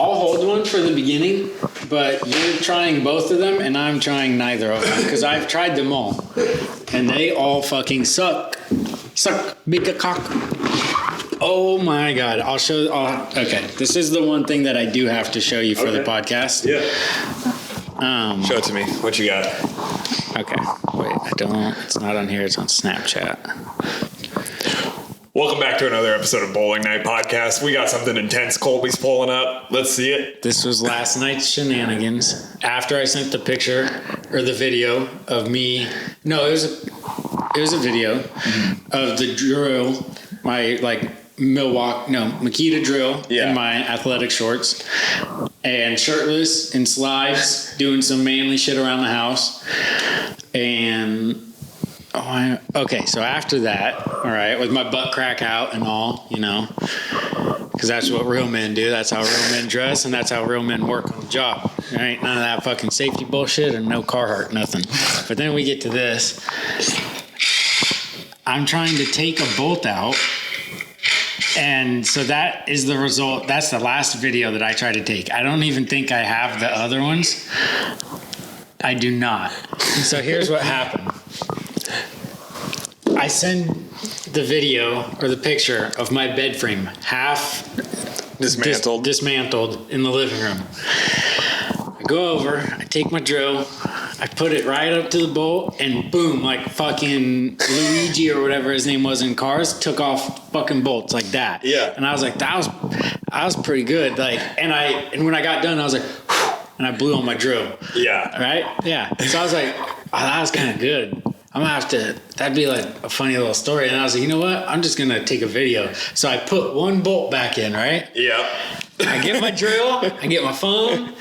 I'll hold one for the beginning, but you're trying both of them, and I'm trying neither of them because I've tried them all, and they all fucking suck. Suck, big a cock. Oh my god! I'll show. Okay, this is the one thing that I do have to show you for the podcast. Yeah. Show it to me. What you got? Okay. Wait, I don't. It's not on here. It's on Snapchat. Welcome back to another episode of Bowling Night Podcast. We got something intense. Colby's pulling up. Let's see it. This was last night's shenanigans. After I sent the picture or the video of me. No, it was a video of the drill. My Makita drill in my athletic shorts and shirtless in slides doing some manly shit around the house. And so after that, all right, with my butt crack out and all, because that's what real men do. That's how real men dress, and that's how real men work on the job. There ain't none of that fucking safety bullshit and no Carhartt, nothing. But then we get to this. I'm trying to take a bolt out. And so that is the result. That's the last video that I tried to take. I don't even think I have the other ones. I do not. And so here's what happened. I send the video or the picture of my bed frame half dismantled in the living room. I go over, I take my drill, I put it right up to the bolt, and boom, like fucking Luigi or whatever his name was in Cars, took off fucking bolts like that. Yeah. And I was like, that was pretty good. Like, and when I got done, I was like, whew, and I blew on my drill. Yeah. Right? Yeah. So I was like, oh, that was kind of good. I'm gonna have to, that'd be like a funny little story. And I was like, you know what? I'm just gonna take a video. So I put one bolt back in, right? Yeah. I get my drill, I get my phone,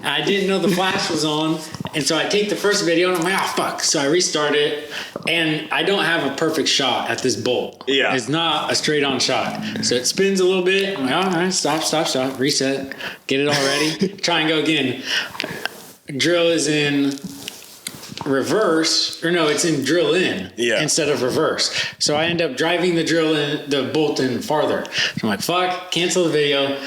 I didn't know the flash was on, and so I take the first video and I'm like, oh fuck. So I restart it, and I don't have a perfect shot at this bolt. Yeah. It's not a straight on shot. So it spins a little bit, I'm like, all right, stop, reset, get it all ready, try and go again. Drill is in reverse, or no, it's in drill in instead of reverse. So I end up driving the bolt in farther. So I'm like, fuck, cancel the video,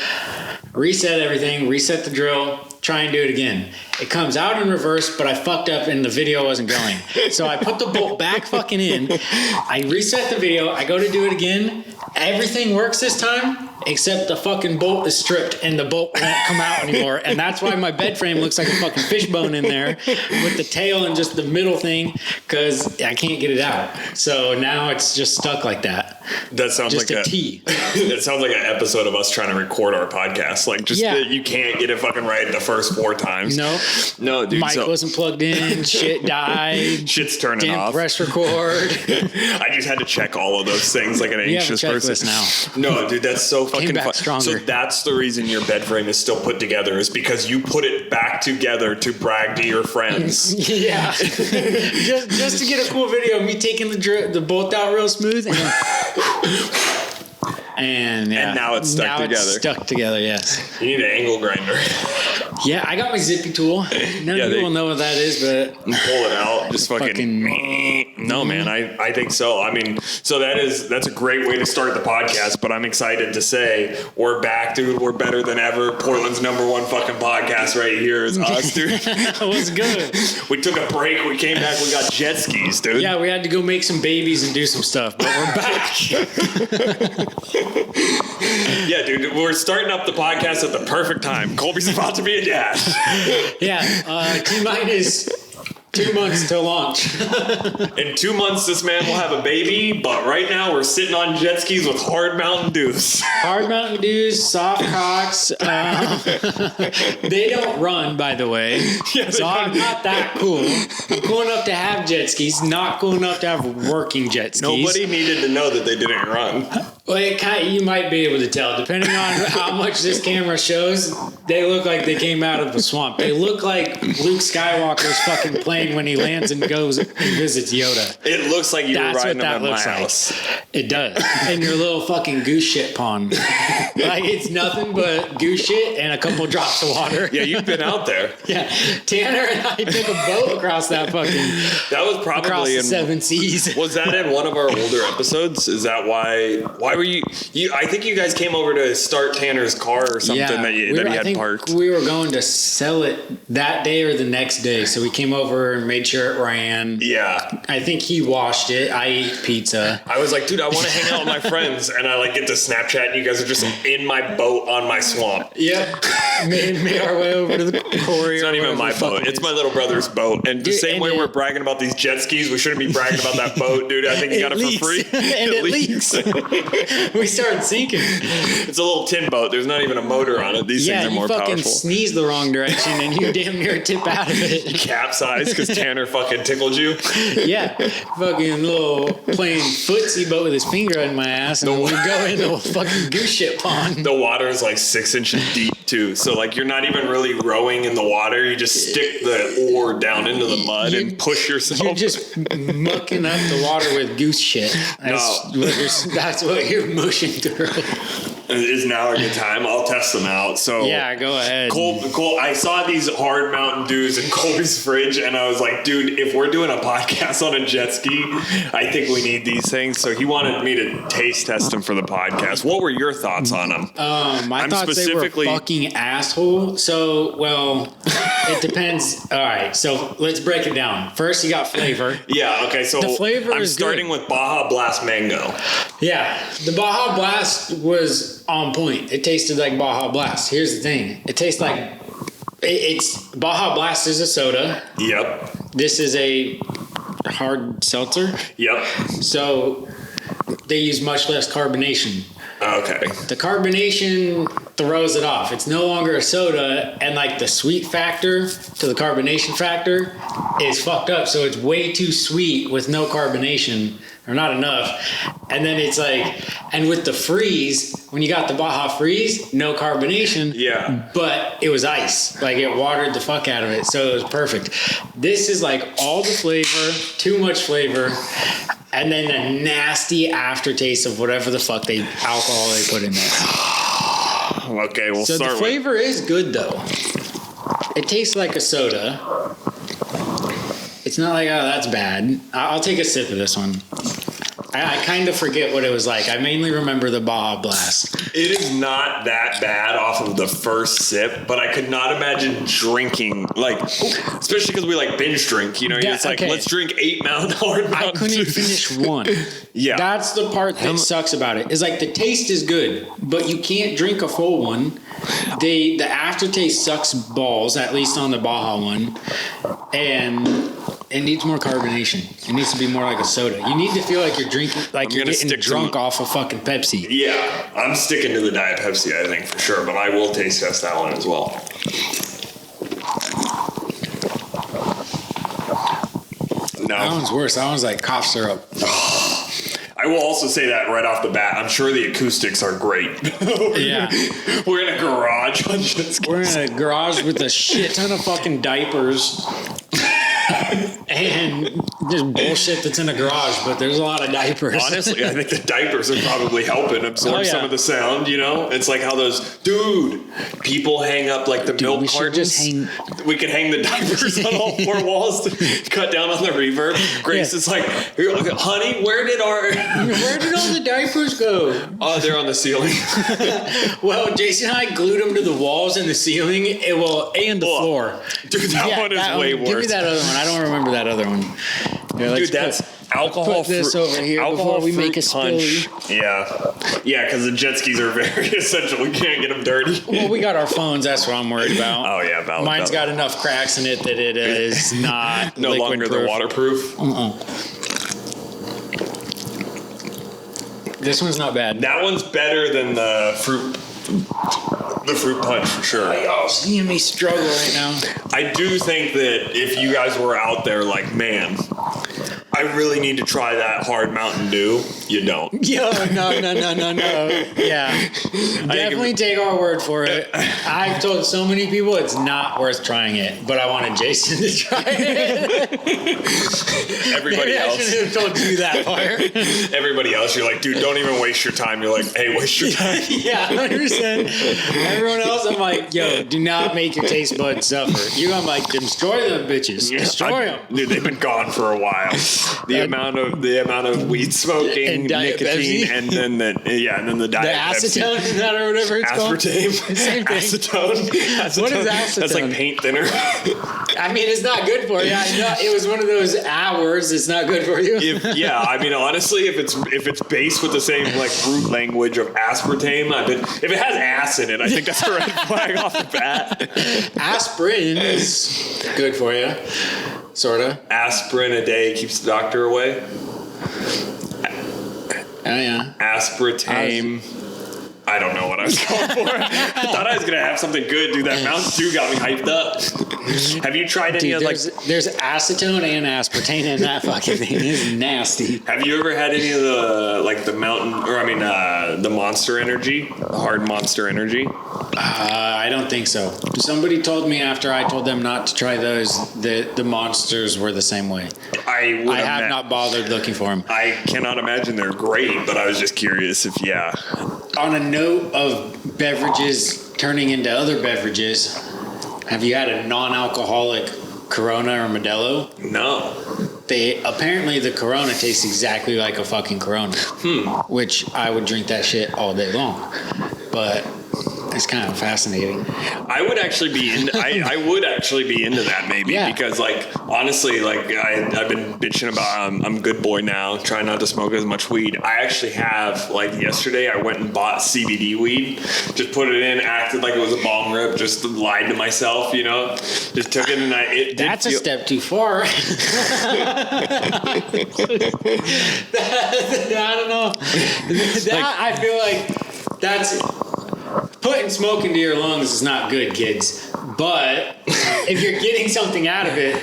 reset everything, reset the drill, try and do it again. It comes out in reverse, but I fucked up and the video wasn't going. So I put the bolt back fucking in. I reset the video. I go to do it again. Everything works this time, except the fucking bolt is stripped and the bolt won't come out anymore. And that's why my bed frame looks like a fucking fishbone in there with the tail and just the middle thing, because I can't get it out. So now it's just stuck like that. That sounds just like a T. It sounds like an episode of us trying to record our podcast. Like, you can't get it fucking right the first 4 times. No, dude. Mic wasn't plugged in. Shit died. Shit's turning off. Press record. I just had to check all of those things like an anxious person. Now. No, dude, that's so fucking fun. Stronger. So that's the reason your bed frame is still put together, is because you put it back together to brag to your friends. Yeah. just to get a cool video of me taking the bolt out real smooth and now it's stuck together. It's stuck together, yes. You need an angle grinder. Yeah, I got my zippy tool. None of people know what that is, but pull it out. Just fucking no, man. I think so. I mean, so that's a great way to start the podcast. But I'm excited to say we're back, dude. We're better than ever. Portland's #1 fucking podcast right here is us, dude. That was good. We took a break. We came back. We got jet skis, dude. Yeah, we had to go make some babies and do some stuff, but we're back. Yeah, dude. We're starting up the podcast at the perfect time. Colby's about to be a dad. Yeah, T-minus 2 months till launch. In 2 months, this man will have a baby, but right now we're sitting on jet skis with hard Mountain Dews. Hard Mountain Dews, soft cocks. They don't run, by the way. Yeah, so I'm not that cool. I'm cool enough to have jet skis, not cool enough to have working jet skis. Nobody needed to know that they didn't run. Well, you might be able to tell. Depending on how much this camera shows, they look like they came out of a swamp. They look like Luke Skywalker's fucking plane when he lands and goes and visits Yoda. It looks like you were riding them in my house. It does. And your little fucking goose shit pond. Like, it's nothing but goose shit and a couple drops of water. Yeah, you've been out there. Yeah. Tanner and I took a boat across that fucking... That was probably across the 7 seas. Was that in one of our older episodes? Is that why Why were you? I think you guys came over to start Tanner's car or something that he had parked. We were going to sell it that day or the next day, so we came over and made sure it ran. Yeah. I think he washed it. I ate pizza. I was like, dude, I want to hang out with my friends, and I like get to Snapchat, and you guys are just in my boat on my swamp. Yeah. made our way over to the quarry. It's not even my boat. It's my little brother's boat. And the same way we're bragging about these jet skis, we shouldn't be bragging about that boat, dude. I think you got it for free. And it leaks. We started sinking. It's a little tin boat. There's not even a motor on it. These things are more powerful. Yeah, you fucking sneezed the wrong direction and you damn near tip out of it. Capsized because Tanner fucking tickled you. Yeah, fucking little playing footsie boat with his finger in my ass, and we go into a fucking goose shit pond. The water is like 6 inches deep too, so like you're not even really rowing in the water. You just stick the oar down into the mud and push yourself. You're just mucking up the water with goose shit. That's what you're mushing through. Is now a good time? I'll test them out. So yeah, go ahead. Cole, I saw these hard Mountain Dews in Colby's fridge, and I was like, dude, if we're doing a podcast on a jet ski, I think we need these things. So he wanted me to taste test them for the podcast. What were your thoughts on them? My thoughts, they were fucking asshole. So, well, it depends. All right, so let's break it down. First, you got flavor. Yeah, okay, so the flavor I'm starting with Baja Blast Mango. Yeah, the Baja Blast was on point. It tasted like Baja Blast. Here's the thing. It tastes like it's Baja Blast is a soda. Yep. This is a hard seltzer. Yep. So they use much less carbonation. Okay. The carbonation throws it off. It's no longer a soda, and like the sweet factor to the carbonation factor is fucked up. So it's way too sweet with no carbonation, or not enough. And then it's like, and with the freeze, when you got the Baja Freeze, no carbonation. Yeah. But it was ice. Like it watered the fuck out of it. So it was perfect. This is like all the flavor, too much flavor, and then a nasty aftertaste of whatever the fuck alcohol they put in there. Okay, we'll start with... So the flavor is good, though. It tastes like a soda. It's not like, oh, that's bad. I'll take a sip of this one. I kind of forget what it was like. I mainly remember the Baja Blast. It is not that bad off of the first sip, but I could not imagine drinking, like, especially because we like binge drink, you know, it's like, let's drink 8 Mountain Hard. I couldn't finish one. Yeah. That's the part that sucks about it. Is like the taste is good, but you can't drink a full one. The aftertaste sucks balls, at least on the Baja one. And it needs more carbonation. It needs to be more like a soda. You need to feel like you're drinking, like you're getting drunk off of fucking Pepsi. Yeah, I'm sticking to the Diet Pepsi, I think, for sure. But I will taste test that one as well. No. That one's worse. That one's like cough syrup. I will also say that right off the bat. I'm sure the acoustics are great. Yeah. We're in a garage. We're in a garage with a shit ton of fucking diapers. And just bullshit that's in a garage, but there's a lot of diapers. Honestly, I think the diapers are probably helping absorb some of the sound, you know? It's like how those, people hang up like the milk cartons. We could hang the diapers on all 4 walls to cut down on the reverb. Grace is like, honey, where did all the diapers go? Oh, they're on the ceiling. Well, Jason and I glued them to the walls and the ceiling, and the floor. Dude, that one is way worse. Give me that other one. I don't remember that other one. Yeah, dude, that's alcohol. Put this over here before we make a spilly. Yeah, because the jet skis are very essential. We can't get them dirty. Well, we got our phones. That's what I'm worried about. Oh yeah, mine's got enough cracks in it that it is not no longer the waterproof. This one's not bad. That one's better than the fruit punch for sure. Y'all seeing me struggle right now. I do think that if you guys were out there like, man, I really need to try that hard Mountain Dew, you don't. Yo, no. Yeah. Definitely take our word for it. I've told so many people it's not worth trying it, but I wanted Jason to try it. Everybody else. I should have told you that part. Everybody else, you're like, dude, don't even waste your time. You're like, hey, waste your time. Yeah, 100%. Everyone else, I'm like, yo, do not make your taste buds suffer. I'm like, destroy them bitches. Destroy them. Dude, they've been gone for a while. the amount of weed smoking, And Diet nicotine, Pepsi. and then the The diet acetone, is that or whatever it's called? aspartame, Same thing. acetone. What is acetone? That's like paint thinner. I mean, it's not good for you. I know it was one of those hours. It's not good for you. I mean, honestly, if it's based with the same like root language of aspartame, if it has ass in it, I think that's a red flag off the bat. Aspirin is good for you, sorta. Aspirin a day keeps the doctor away. Oh yeah. Aspartame. I don't know what I was going for. I thought I was gonna have something good. Dude, that Mountain Dew got me hyped up. Have you tried any Dude, of there's acetone and aspartame in that fucking thing. It's nasty. Have you ever had any of the Monster Energy, the hard Monster Energy? I don't think so. Somebody told me after I told them not to try those that the monsters were the same way. I have not bothered looking for them. I cannot imagine they're great, but I was just curious if On a note of beverages turning into other beverages, have you had a non-alcoholic Corona or Modelo? No. Apparently the Corona tastes exactly like a fucking Corona, which I would drink that shit all day long. But it's kind of fascinating. I would actually be into that maybe because like honestly like I've been bitching about I'm a good boy now, trying not to smoke as much weed. I actually have like yesterday I went and bought CBD weed, just put it in, acted like it was a bong rip, just lied to myself, just took it and That's a step too far. I don't know. I feel like that's putting smoke into your lungs is not good, kids. But if you're getting something out of it,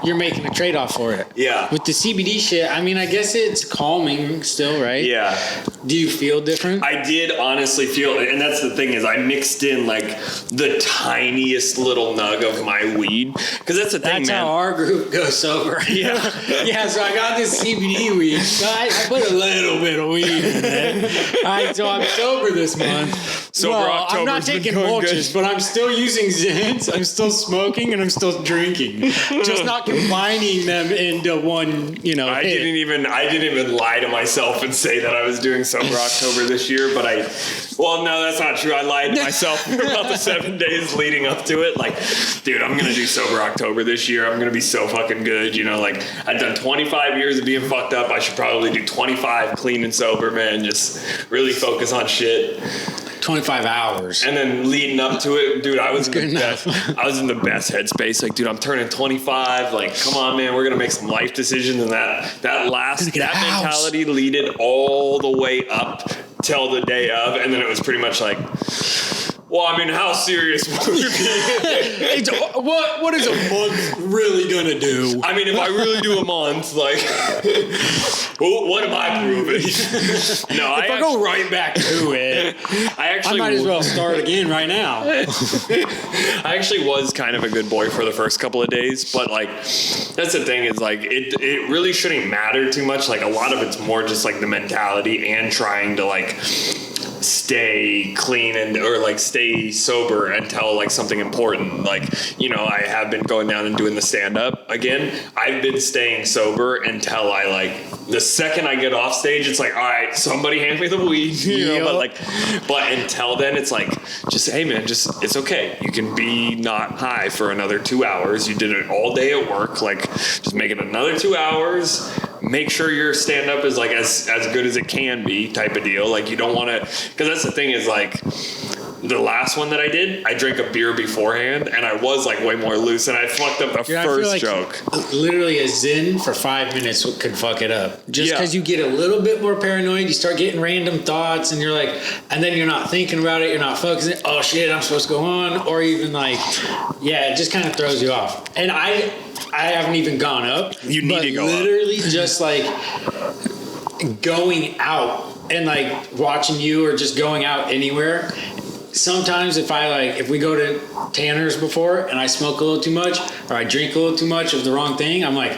you're making a trade-off for it. Yeah. With the CBD shit, I mean, I guess it's calming still, right? Yeah. Do you feel different? I did honestly feel, and that's the thing is I mixed in like the tiniest little nug of my weed. Because that's the thing, That's man. how our group goes sober. Yeah. Yeah, so I got this CBD weed. So I put a little bit of weed in it. All right, so I'm sober this month. Sober October's I'm not been taking going mulches, good. but I'm still using Zins. I'm still smoking, and I'm still drinking. Just not combining them into one, I hit. didn't even lie to myself and say that I was doing Sober October this year, but no, that's not true. I lied to myself for about the 7 days leading up to it. Like, dude, I'm gonna do Sober October this year. I'm gonna be so fucking good. Like I've done 25 years of being fucked up. I should probably do 25 clean and sober, man. Just really focus on shit. 25 hours. And then leading up to it, dude, I was in good the best. I was in the best headspace. Like, dude, I'm turning 25. Like, come on, man, we're gonna make some life decisions. And that mentality leaded all the way up till the day of, and then it was pretty much like, well, I mean, how serious would it be? What is a month really gonna do? I mean, if I really do a month, like, what am I proving? No, If I go right back to it, I might as well start again right now. I actually was kind of a good boy for the first couple of days, but like, that's the thing is like, it really shouldn't matter too much. Like, a lot of it's more just like the mentality and trying to like stay clean or like stay sober until like something important. Like, I have been going down and doing the stand up again. I've been staying sober until I like the second I get off stage, it's like, all right, somebody hand me the weed, but until then it's like, just, hey man, it's okay. You can be not high for another 2 hours. You did it all day at work. Like, just make it another 2 hours. Make sure your stand up is like as good as it can be type of deal. Like, you don't want to, because that's the thing is like, the last one that I did, I drank a beer beforehand, and I was like way more loose, and I fucked up the first joke. Literally, a Zin for 5 minutes could fuck it up. Just because you get a little bit more paranoid, you start getting random thoughts, and you're like, and then you're not thinking about it, you're not focusing. Oh shit, I'm supposed to go on, or even like, it just kind of throws you off. And I haven't even gone up. You need to go literally up. Just like going out and like watching you, or just going out anywhere. Sometimes if we go to Tanner's before and I smoke a little too much or I drink a little too much of the wrong thing, I'm like,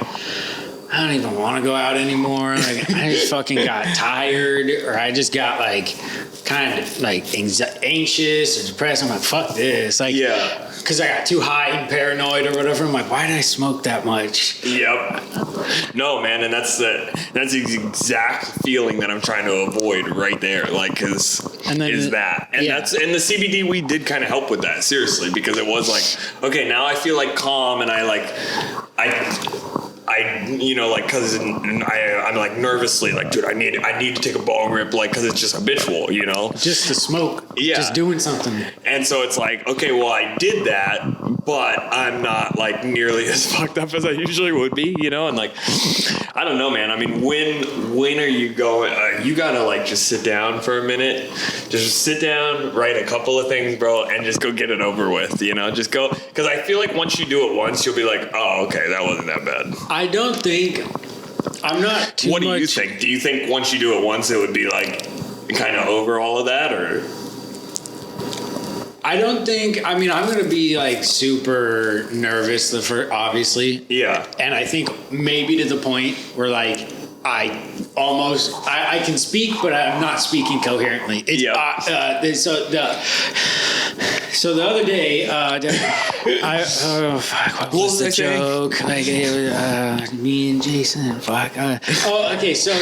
I don't even want to go out anymore. Like, I just fucking got tired, or I just got like kind of like anxious or depressed. I'm like, fuck this. Like, Yeah. Because I got too high and paranoid or whatever. I'm like, why did I smoke that much? Yep. No, man, and that's the exact feeling that I'm trying to avoid right there. Like, because is that, and yeah. that's, and the CBD weed did kind of help with that, seriously, because it was like, okay, now I feel like calm, and I you know, like, cause I'm like nervously like, dude, I need to take a bong rip, like, cause it's just habitual, you know, just to smoke, just doing something. And so it's like, okay, well, I did that, but I'm not like nearly as fucked up as I usually would be, you know, and like, I don't know, man. I mean, when are you going? You gotta like just sit down for a minute, just sit down, write a couple of things, bro, and just go get it over with, you know, just go, because I feel like once you do it once, you'll be like, oh, okay, that wasn't that bad. I don't think I'm not too What do much. you think? Do you think once you do it once, it would be like kind of over all of that, or? I don't think. I mean, I'm gonna be like super nervous obviously. Yeah. And I think maybe to the point where like I can speak, but I'm not speaking coherently. So the other day, what was the joke? Like me and Jason, okay. So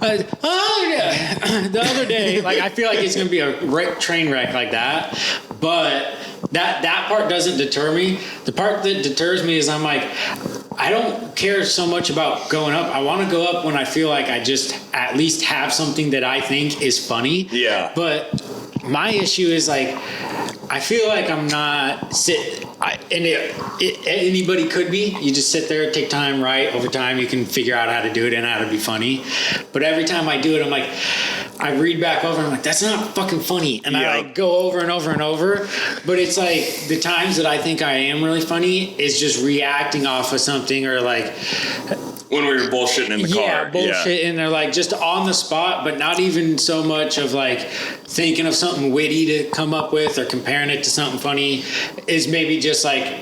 the other day, like I feel like it's gonna be a train wreck like that, but that part doesn't deter me. The part that deters me is I'm like, I don't care so much about going up. I want to go up when I feel like I just at least have something that I think is funny. Yeah. But my issue is like, I feel like I'm not anybody could be. You just sit there, take time, write. Over time, you can figure out how to do it and how to be funny. But every time I do it, I'm like, I read back over and I'm like, that's not fucking funny. And I like go over and over and over. But it's like the times that I think I am really funny is just reacting off of something, or like when we were bullshitting in the car. Yeah, bullshitting. They're like just on the spot, but not even so much of like thinking of something witty to come up with or comparing it to something funny. Is maybe just like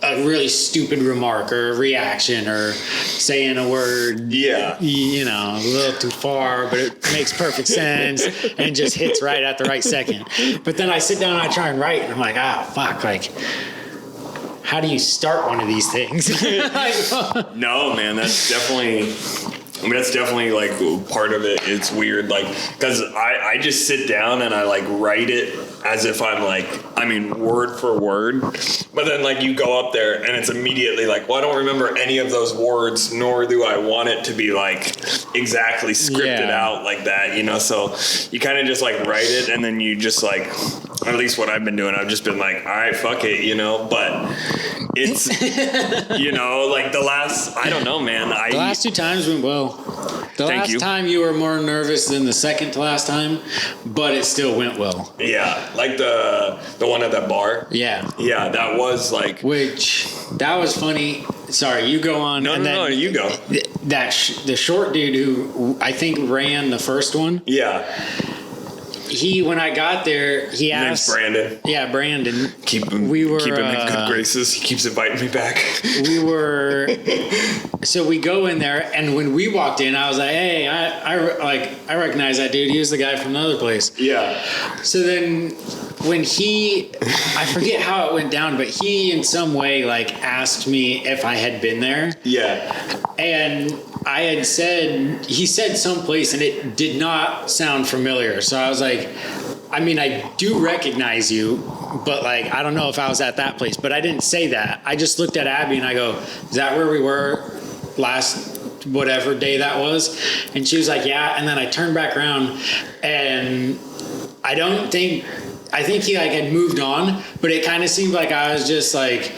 a really stupid remark or a reaction or saying a word, you know, a little too far, but it makes perfect sense and just hits right at the right second. But then I sit down and I try and write, and I'm like, fuck, like, how do you start one of these things? No, man, that's definitely like part of it. It's weird, like, because I just sit down and I like write it as if I'm like, I mean, word for word. But then like you go up there and it's immediately like, well, I don't remember any of those words, nor do I want it to be like exactly scripted out like that, you know? So you kind of just like write it, and then you just like, at least what I've been doing, I've just been like, all right, fuck it, you know? But it's, you know, like I don't know, man. The last 2 times went well. The last time you were more nervous than the second to last time, but it still went well. Yeah, like the one at that bar. Yeah. Yeah, that was like... That was funny. Sorry, you go on. No, you go. The short dude who I think ran the first one. Yeah. When I got there, he asked... Name's Brandon. Yeah, Brandon. Keep him in good graces. He keeps inviting me back. So we go in there, and when we walked in, I was like, hey, I recognize that dude. He was the guy from the other place. Yeah. So then when I forget how it went down, but he in some way like asked me if I had been there. Yeah. And I had he said someplace, and it did not sound familiar. So I was like, I mean, I do recognize you, but like, I don't know if I was at that place, but I didn't say that. I just looked at Abby and I go, is that where we were last whatever day that was? And she was like, yeah. And then I turned back around, and I think he like had moved on, but it kind of seemed like I was just like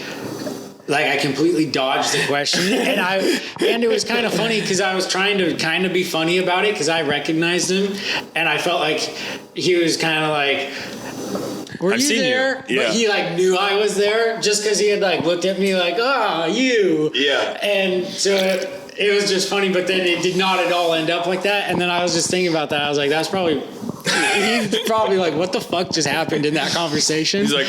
I completely dodged the question, and it was kind of funny because I was trying to kind of be funny about it because I recognized him, and I felt like he was kind of like, "Were you there?" Yeah. But he like knew I was there just because he had like looked at me like, "Ah, you." Yeah. And so it was just funny, but then it did not at all end up like that. And then I was just thinking about that. I was like, that's probably. He's probably like, what the fuck just happened in that conversation? He's like,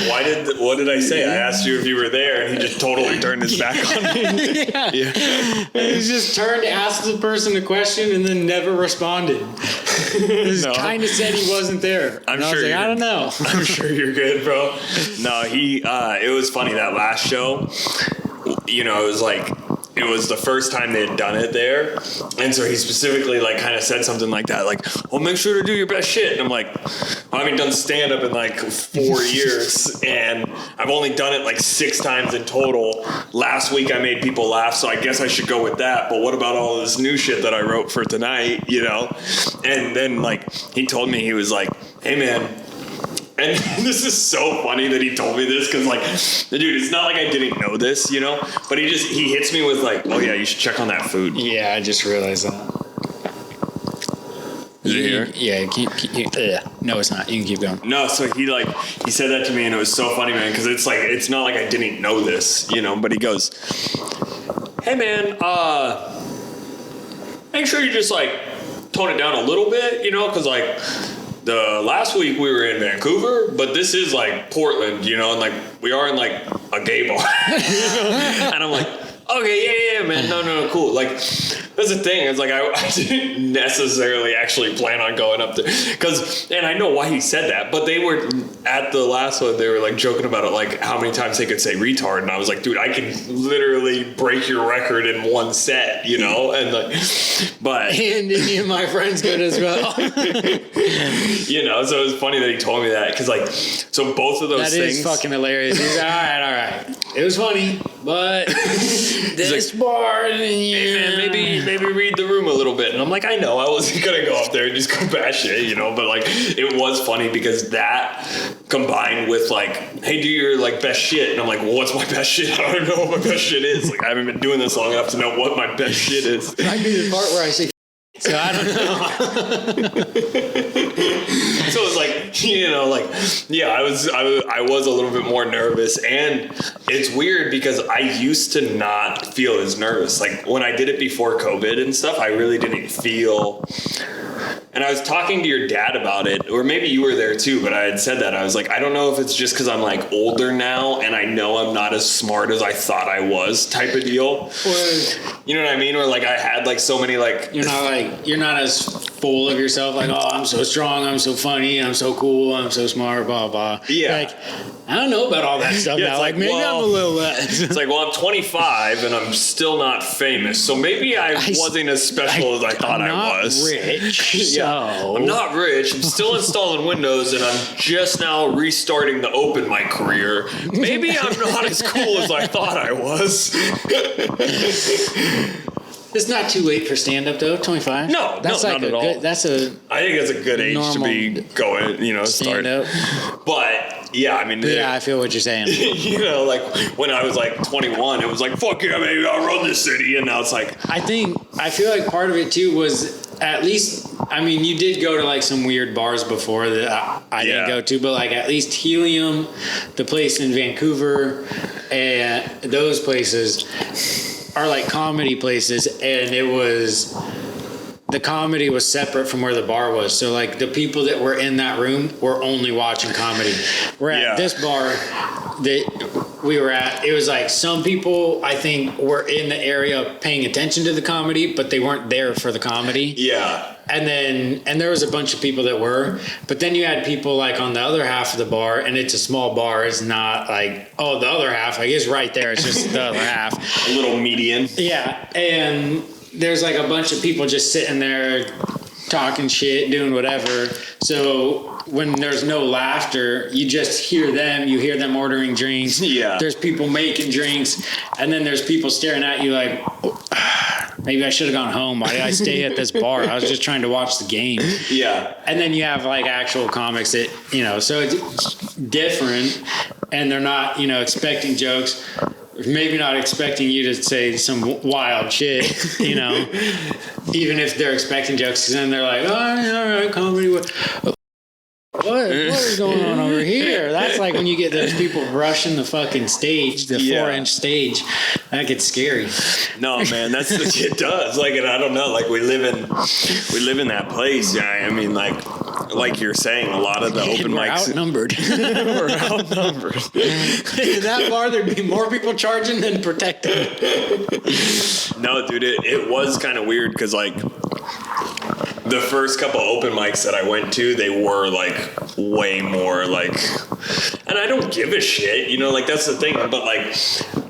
what did I say? I asked you if you were there, and he just totally turned his back on me. Yeah. He just turned, asked the person a question, and then never responded. This kind of said he wasn't there. I'm and I sure. was like, I don't know. I'm sure you're good, bro. No, it was funny that last show. You know, it was like. It was the first time they had done it there. And so he specifically like kind of said something like that, like, well, make sure to do your best shit. And I'm like, well, I haven't done stand up in like 4 years and I've only done it like 6 times in total. Last week I made people laugh, so I guess I should go with that. But what about all this new shit that I wrote for tonight, you know? And then like he told me, he was like, hey man, and this is so funny that he told me this because, like, dude, it's not like I didn't know this, you know? But he hits me with, like, oh, yeah, you should check on that food. Yeah, I just realized that. Is it here? Yeah, no, it's not. You can keep going. No, so he said that to me, and it was so funny, man, because it's, like, it's not like I didn't know this, you know? But he goes, hey, man, make sure you just, like, tone it down a little bit, you know? Because, like... The last week we were in Vancouver, but this is like Portland, you know, and like we are in like a gay bar. And I'm like, okay, yeah, man, no, cool. Like, that's the thing. It's like I didn't necessarily actually plan on going up there, and I know why he said that. But they were at the last one. They were like joking about it, like how many times they could say retard, and I was like, dude, I can literally break your record in one set, you know, and like, but and any of my friends could as well. You know, so it was funny that he told me that because like, so both of those things. That is fucking hilarious. He's like, all right. It was funny, but this like, bar, hey man, maybe read the room a little bit. And I'm like, I know, I wasn't gonna go up there and just go bash shit, you know, but like, it was funny because that combined with like, hey, do your like best shit, and I'm like, well, what's my best shit? I don't know what my best shit is. Like, I haven't been doing this long enough to know what my best shit is. Might be the part where I say, so I don't know. So it's like, you know, like, yeah, I was a little bit more nervous, and it's weird because I used to not feel as nervous. Like when I did it before COVID and stuff, I really didn't feel. And I was talking to your dad about it, or maybe you were there too, but I had said that. I was like, I don't know if it's just because I'm like older now and I know I'm not as smart as I thought I was type of deal. You know what I mean? Or like I had like so many like... You're not as full of yourself, like, oh, I'm so strong, I'm so funny, I'm so cool, I'm so smart, blah, blah. Yeah. Like, I don't know about all that stuff now. Like maybe I'm a little less. It's like, well, I'm 25 and I'm still not famous. So maybe I wasn't as special as I thought I was. I'm not rich. Yeah. So. I'm not rich. I'm still installing Windows and I'm just now restarting the open mic career. Maybe I'm not as cool as I thought I was. It's not too late for stand-up though. 25. No, that's no, like not at all. I think that's a good age to be going. You know, start. Up. But yeah, I mean, yeah, I feel what you're saying. You know, like when I was like 21, it was like, fuck yeah, baby, I'll run this city, and now it's like, I feel like part of it too was at least. I mean, you did go to like some weird bars before that I didn't go to, but like at least Helium, the place in Vancouver, and those places are like comedy places, and the comedy was separate from where the bar was. So like the people that were in that room were only watching comedy. We're at this bar that we were at, it was like some people I think were in the area paying attention to the comedy, but they weren't there for the comedy. Yeah. And there was a bunch of people that were, but then you had people like on the other half of the bar, and it's a small bar. It's not like, oh, the other half, I guess right there. It's just the other half. A little median. Yeah. And there's like a bunch of people just sitting there talking shit, doing whatever. So when there's no laughter, you just hear them ordering drinks. Yeah. There's people making drinks, and then there's people staring at you like, maybe I should have gone home. Why did I stay at this bar? I was just trying to watch the game. Yeah. And then you have like actual comics that, you know, so it's different, and they're not, you know, expecting jokes. Maybe not expecting you to say some wild shit, you know, even if they're expecting jokes, because then they're like, oh, all right, comedy. What is going on over here? That's like when you get those people rushing the fucking stage, the 4-inch stage. That gets scary. No, man, that's what it does. Like, and I don't know. Like, we live in that place. Yeah, I mean, like you're saying, a lot of the open mics outnumbered. We're outnumbered. In that bar, there'd be more people charging than protected. No, dude, it was kind of weird because like the first couple open mics that I went to, they were like way more like, and I don't give a shit, you know, like that's the thing, but like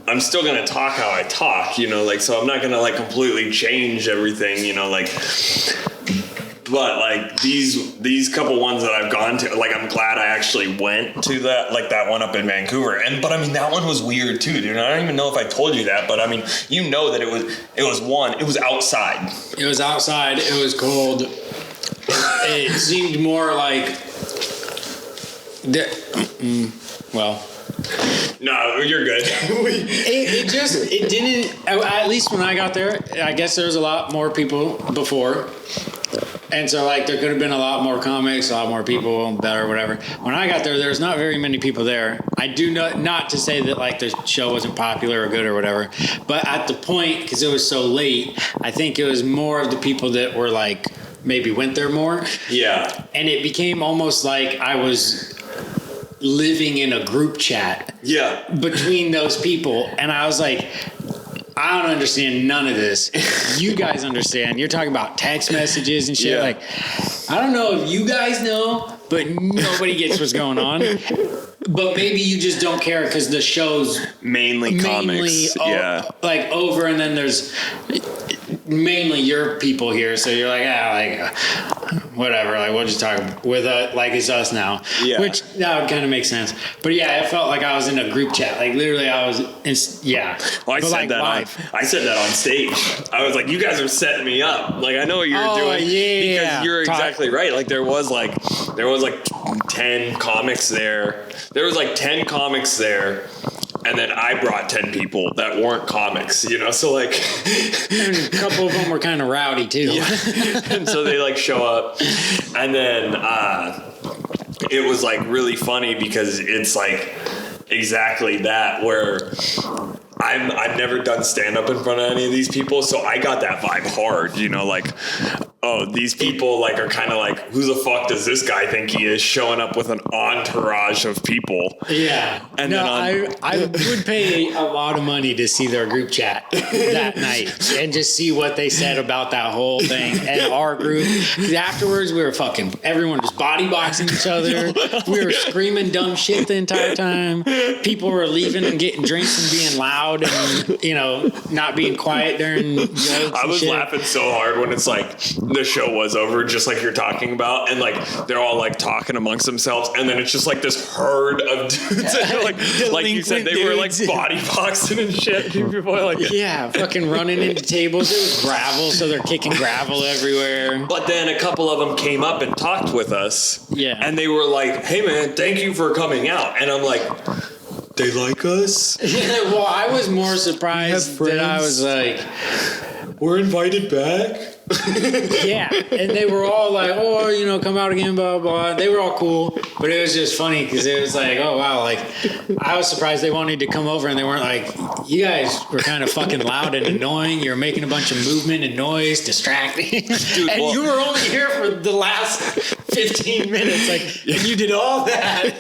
I'm still gonna talk how I talk, you know, like, so I'm not gonna like completely change everything, you know, like, but like these couple ones that I've gone to, like I'm glad I actually went to that, like that one up in Vancouver. But I mean that one was weird too, dude. I don't even know if I told you that, but I mean, you know that it was outside. It was outside. It was cold. It seemed more like well. No, you're good. it didn't, at least when I got there, I guess there was a lot more people before. And so, like, there could have been a lot more comics, a lot more people, better, whatever. When I got there was not very many people there. I do not to say that, like, the show wasn't popular or good or whatever. But at the point, because it was so late, I think it was more of the people that were, like, maybe went there more. Yeah. And it became almost like I was living in a group chat. Yeah. Between those people. And I was like, I don't understand none of this. You guys understand. You're talking about text messages and shit. Yeah. Like, I don't know if you guys know, but nobody gets what's going on. But maybe you just don't care because the show's mainly comics. Like over, and then there's mainly your people here. So you're like, whatever. Like, we'll just talk with like it's us now. Yeah. Which that would kind of make sense. But yeah, it felt like I was in a group chat. Like literally, I was. Well, I said that on stage. I was like, you guys are setting me up. Like, I know what you're doing. Yeah. Because you're exactly right. Like, there was like 10 comics there. There was like 10 comics there. And then I brought 10 people that weren't comics, you know? So like, and a couple of them were kind of rowdy too. Yeah. And so they like show up, and then it was like really funny because it's like exactly that, where I've never done stand up in front of any of these people, so I got that vibe hard, you know, like, oh, these people like are kind of like, who the fuck does this guy think he is, showing up with an entourage of people? Yeah. And no, then I would pay a lot of money to see their group chat that night and just see what they said about that whole thing and our group. Afterwards, we were fucking, everyone was body boxing each other. We were screaming dumb shit the entire time. People were leaving and getting drinks and being loud and, you know, not being quiet during jokes. I was laughing so hard when it's like the show was over, just like you're talking about, and like they're all like talking amongst themselves, and then it's just like this herd of dudes like you said, they were like body boxing and shit. People like fucking running into tables. It was gravel, so they're kicking gravel everywhere. But then a couple of them came up and talked with us, and they were like, hey man, thank you for coming out. And I'm like, they like us? Yeah, well, I was more surprised that I was like, we're invited back. Yeah, and they were all like, oh, you know, come out again, blah, blah. They were all cool, but it was just funny because it was like, oh, wow, like, I was surprised they wanted to come over and they weren't like, you guys were kind of fucking loud and annoying. You're making a bunch of movement and noise, distracting. Dude, and you were only here for the last 15 minutes, like, and you did all that.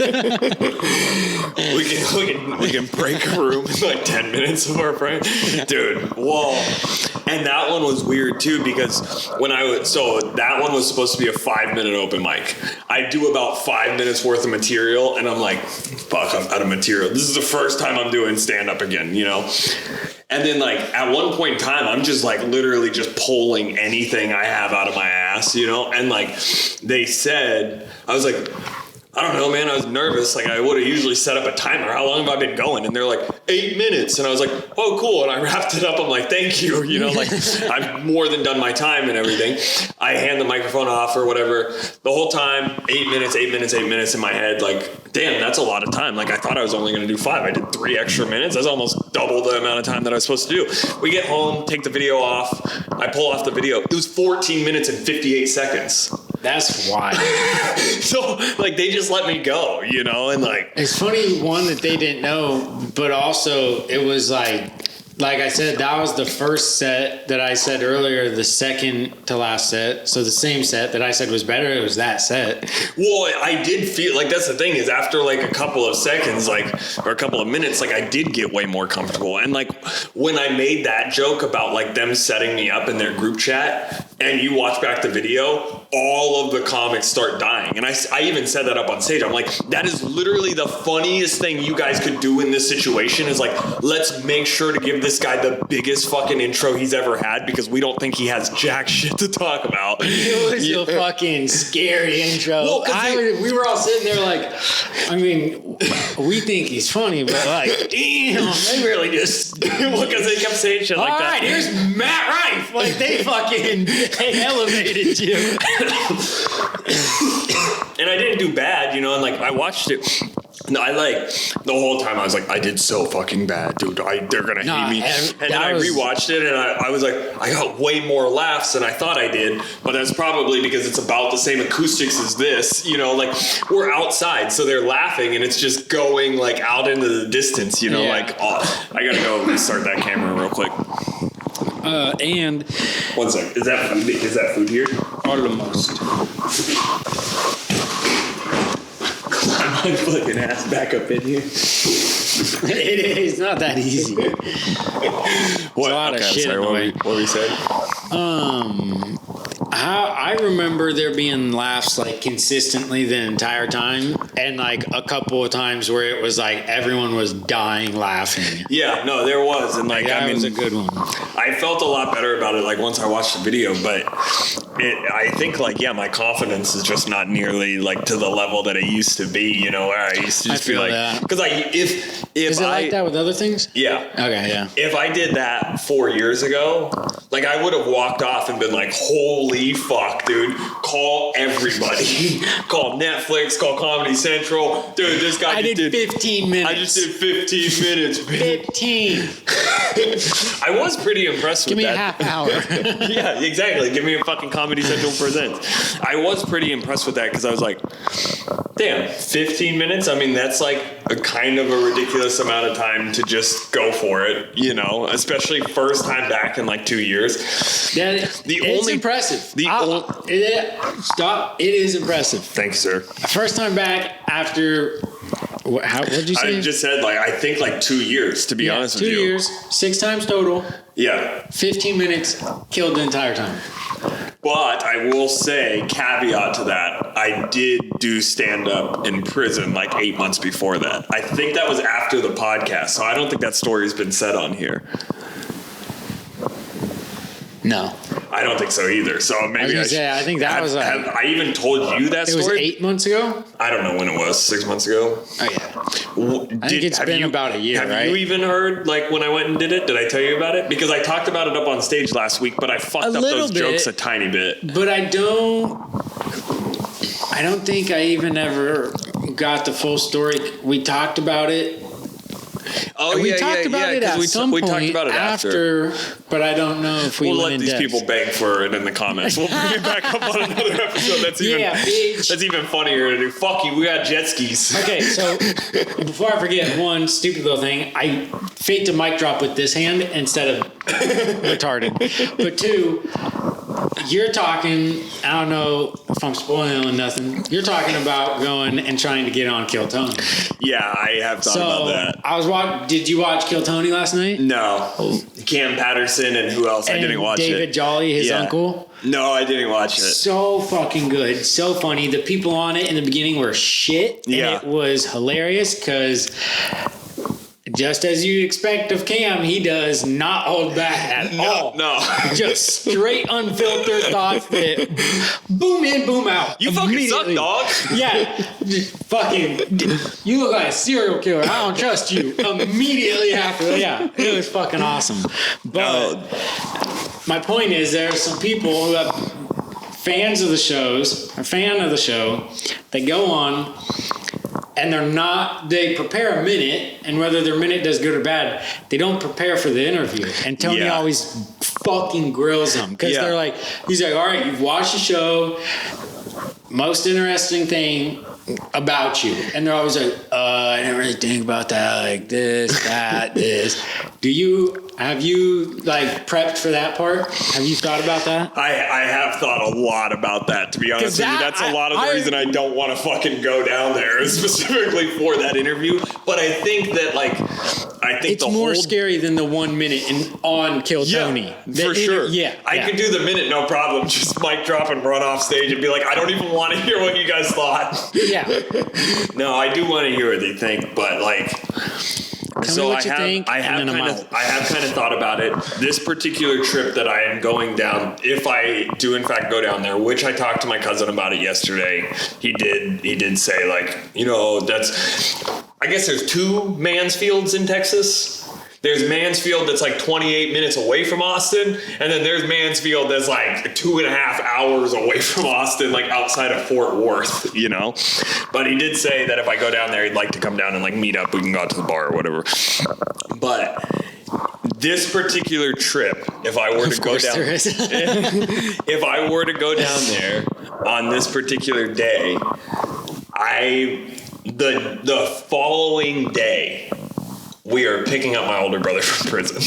we can break a room in like 10 minutes of our friend. Dude, whoa. And that one was weird too, because that one was supposed to be a 5-minute open mic. I do about 5 minutes worth of material, and I'm like, fuck, I'm out of material. This is the first time I'm doing stand up again, you know? And then like at one point in time, I'm just like literally just pulling anything I have out of my ass, you know? And like they said, I was like, I don't know, man. I was nervous. Like, I would have usually set up a timer. How long have I been going? And they're like, 8 minutes. And I was like, oh, cool. And I wrapped it up. I'm like, thank you. You know, like, I've more than done my time and everything. I hand the microphone off or whatever. The whole time, 8 minutes in my head. Like, damn, that's a lot of time. Like, I thought I was only going to do 5. I did 3 extra minutes. That's almost double the amount of time that I was supposed to do. We get home, take the video off. I pull off the video. It was 14 minutes and 58 seconds. That's wild. So, like, they just let me go, you know? And, like... It's funny, one, that they didn't know, but also it was, like I said, that was the first set that I said earlier, the second to last set. So the same set that I said was better, it was that set. Well, I did feel like that's the thing is after like a couple of seconds, like, or a couple of minutes, like I did get way more comfortable. And like when I made that joke about like them setting me up in their group chat, and you watch back the video, all of the comics start dying. And I even said that up on stage. I'm like, that is literally the funniest thing you guys could do in this situation is like, let's make sure to give this guy the biggest fucking intro he's ever had because we don't think he has jack shit to talk about. It was a fucking scary intro. Well, we were all sitting there like, I mean, we think he's funny, but like, damn, they really just... Well, because they kept saying shit like that. All right, here's Matt Rife. Like, they elevated you. And I didn't do bad, you know, and like I watched it. No, I like the whole time I was like, I did so fucking bad, dude. They're gonna hate me. And then I rewatched it and I was like, I got way more laughs than I thought I did. But that's probably because it's about the same acoustics as this, you know, like we're outside, so they're laughing and it's just going like out into the distance, you know, like oh, I gotta go restart that camera real quick. And 1 sec. Is that food here? Almost. My fucking ass back up in here. It's not that easy. What? A lot of shit. Sorry, what we said? I remember there being laughs like consistently the entire time, and like a couple of times where it was like everyone was dying laughing. Yeah, no, there was, and like that was a good one. I felt a lot better about it like once I watched the video, but I think like my confidence is just not nearly like to the level that it used to be. You know, where I used to just be like, because if is it like that with other things? Yeah. Okay. Yeah. If I did that 4 years ago, like I would have walked off and been like, holy fuck, dude, call everybody. Call Netflix, call Comedy Central. Dude, this guy I did 15 minutes. I just did 15 minutes. 15. I was pretty impressed with that. Give me that. a half hour. Yeah, exactly. Give me a fucking Comedy Central Presents. I was pretty impressed with that because I was like, damn, 15 minutes? I mean, that's like a kind of a ridiculous amount of time to just go for it, you know, especially first time back in like 2 years. Yeah, it's impressive. It is impressive. Thank you, sir. First time back after, what did you say? I just said like, I think like 2 years, to be honest with you. 2 years, 6 times total. Yeah. 15 minutes, killed the entire time. But I will say, caveat to that, I did do stand-up in prison like 8 months before that. I think that was after the podcast, so I don't think that story's been said on here. No. I don't think so either. So maybe I think that was like... Have I even told you that story? It was 8 months ago? I don't know when it was. 6 months ago? Oh, yeah. I think it's been about a year, right? Have you even heard, like, when I went and did it? Did I tell you about it? Because I talked about it up on stage last week, but I fucked up those jokes a tiny bit. But I don't think I even ever got the full story. We talked about it. Oh, we talked about it at some point. We talked about it after, but I don't know if we'll let these people beg for it in the comments. We'll bring it back up on another episode. That's even funnier to do. Fuck you, we got jet skis. Okay, so before I forget, one stupid little thing, I faked a mic drop with this hand instead of retarded. But two, you're talking, I don't know if I'm spoiling nothing, you're talking about going and trying to get on Kill Tony. Yeah, I have thought about that. I was did you watch Kill Tony last night? No. Cam Patterson and who else? I didn't watch it. David Jolly, his uncle. No, I didn't watch it. So fucking good. So funny. The people on it in the beginning were shit. And it was hilarious because just as you expect of Cam, he does not hold back at all. No. Just straight unfiltered thoughts that boom in, boom out. You fucking suck, dog. Yeah. Fucking, you look like a serial killer. I don't trust you. Immediately after. Yeah. It was fucking awesome. But my point is there are some people who have fans of the shows, a fan of the show, they go on and they prepare a minute, and whether their minute does good or bad, they don't prepare for the interview. And Tony always fucking grills them because they're like, he's like, all right, you've watched the show, most interesting thing about you. And they're always like, I didn't really think about that, like this, that, this. Do you Have you like prepped for that part? Have you thought about that? I have thought a lot about that, to be honest with you. That's a lot of the reason I don't want to fucking go down there specifically for that interview. But I think that it's more scary than the 1 minute on Kill Tony. For sure. I could do the minute, no problem. Just mic drop and run off stage and be like, I don't even want to hear what you guys thought. Yeah. No, I do want to hear what they think, but like. Tell me what you think, I have kind of thought about it. This particular trip that I am going down, if I do in fact go down there, which I talked to my cousin about it yesterday, he did say, like, you know, I guess there's 2 Mansfields in Texas. There's Mansfield that's like 28 minutes away from Austin, and then there's Mansfield that's like 2.5 hours away from Austin, like outside of Fort Worth, you know? But he did say that if I go down there, he'd like to come down and like meet up. We can go out to the bar or whatever. But this particular trip, if I were to go down, if I were to go down there on this particular day, the following day, we are picking up my older brother from prison.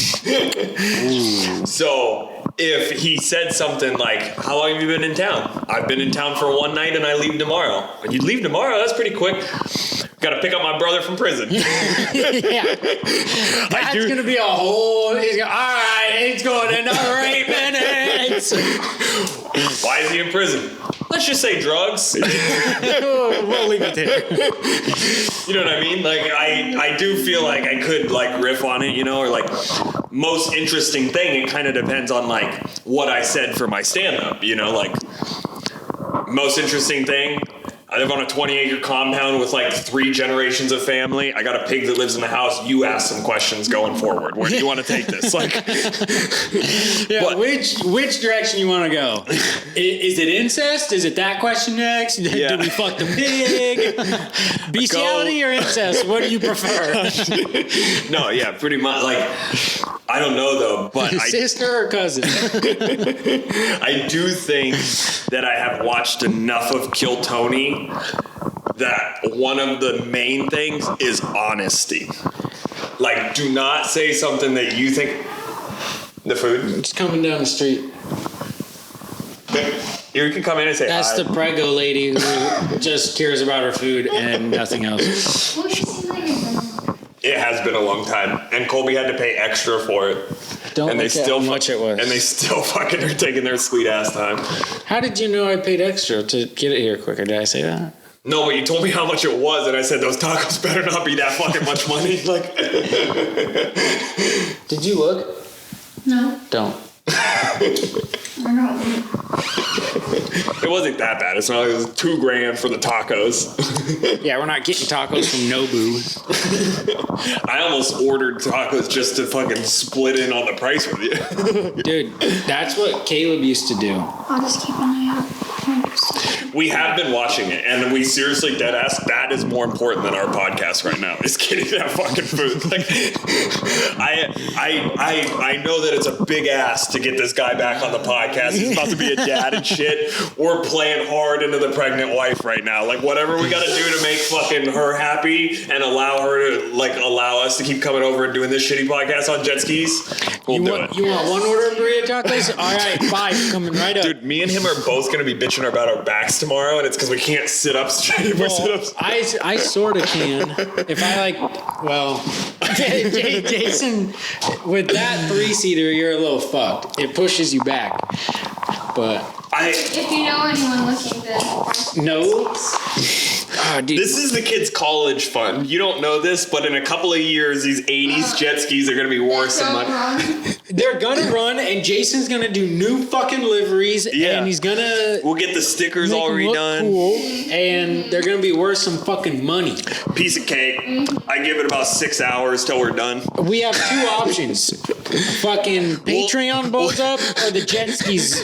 So if he said something like, how long have you been in town? I've been in town for 1 night and I leave tomorrow. You leave tomorrow? That's pretty quick. Got to pick up my brother from prison. Yeah. That's going to be a whole... all right, it's going another 8 minutes. Why is he in prison? Let's just say drugs. We'll leave it there. You know what I mean? Like, I do feel like I could, like, riff on it, you know, or, like, most interesting thing, it kind of depends on, like, what I said for my stand-up, you know? Like, most interesting thing, I live on a 20-acre compound with, like, 3 generations of family. I got a pig that lives in the house. You ask some questions going forward. Where do you want to take this? Like, yeah, which direction you want to go? Is it incest? Is it that question next? Yeah. Do we fuck the pig? Bestiality or incest? What do you prefer? No, yeah, pretty much. Like, I don't know, though, but sister or cousin? I do think that I have watched enough of Kill Tony that one of the main things is honesty. Like, do not say something that you think... The food? It's coming down the street. You can come in and say that's hi. The prego lady who just cares about her food and nothing else. It has been a long time, and Colby had to pay extra for it. Don't and look at how much it was. And they still fucking are taking their sweet ass time. How did you know I paid extra to get it here quicker? Did I say that? No, but you told me how much it was, and I said those tacos better not be that fucking much money. Like, did you look? No. Don't. It wasn't that bad. It's not like it was $2,000 for the tacos. Yeah, we're not getting tacos from Nobu. I almost ordered tacos just to fucking split in on the price with you. Dude, that's what Caleb used to do. I'll just keep an eye out. We have been watching it, and we seriously dead ass. That is more important than our podcast right now. Is getting that fucking food. Like, I know that it's a big ass to get this guy back on the podcast. He's about to be a dad and shit. We're playing hard into the pregnant wife right now. Like, whatever we got to do to make fucking her happy and allow her to allow us to keep coming over and doing this shitty podcast on jet skis. We'll do it. You want one order of burrito tacos? All right, 5 coming right up. Dude, me and him are both going to be bitching about our backs tomorrow, and it's because we can't sit up straight for sit-ups. I sort of can. If I Jason, with that 3-seater, you're a little fucked. It pushes you back. But if you know anyone looking, then no. Oh, dude. This is the kids' college fund. You don't know this, but in a couple of years, these 80s jet skis are going to be worse than money. They're going to run, and Jason's going to do new fucking liveries, and he's going to... We'll get the stickers all redone. Cool, and they're going to be worth some fucking money. Piece of cake. I give it about 6 hours till we're done. We have 2 options. Fucking Patreon blows up, or the jet skis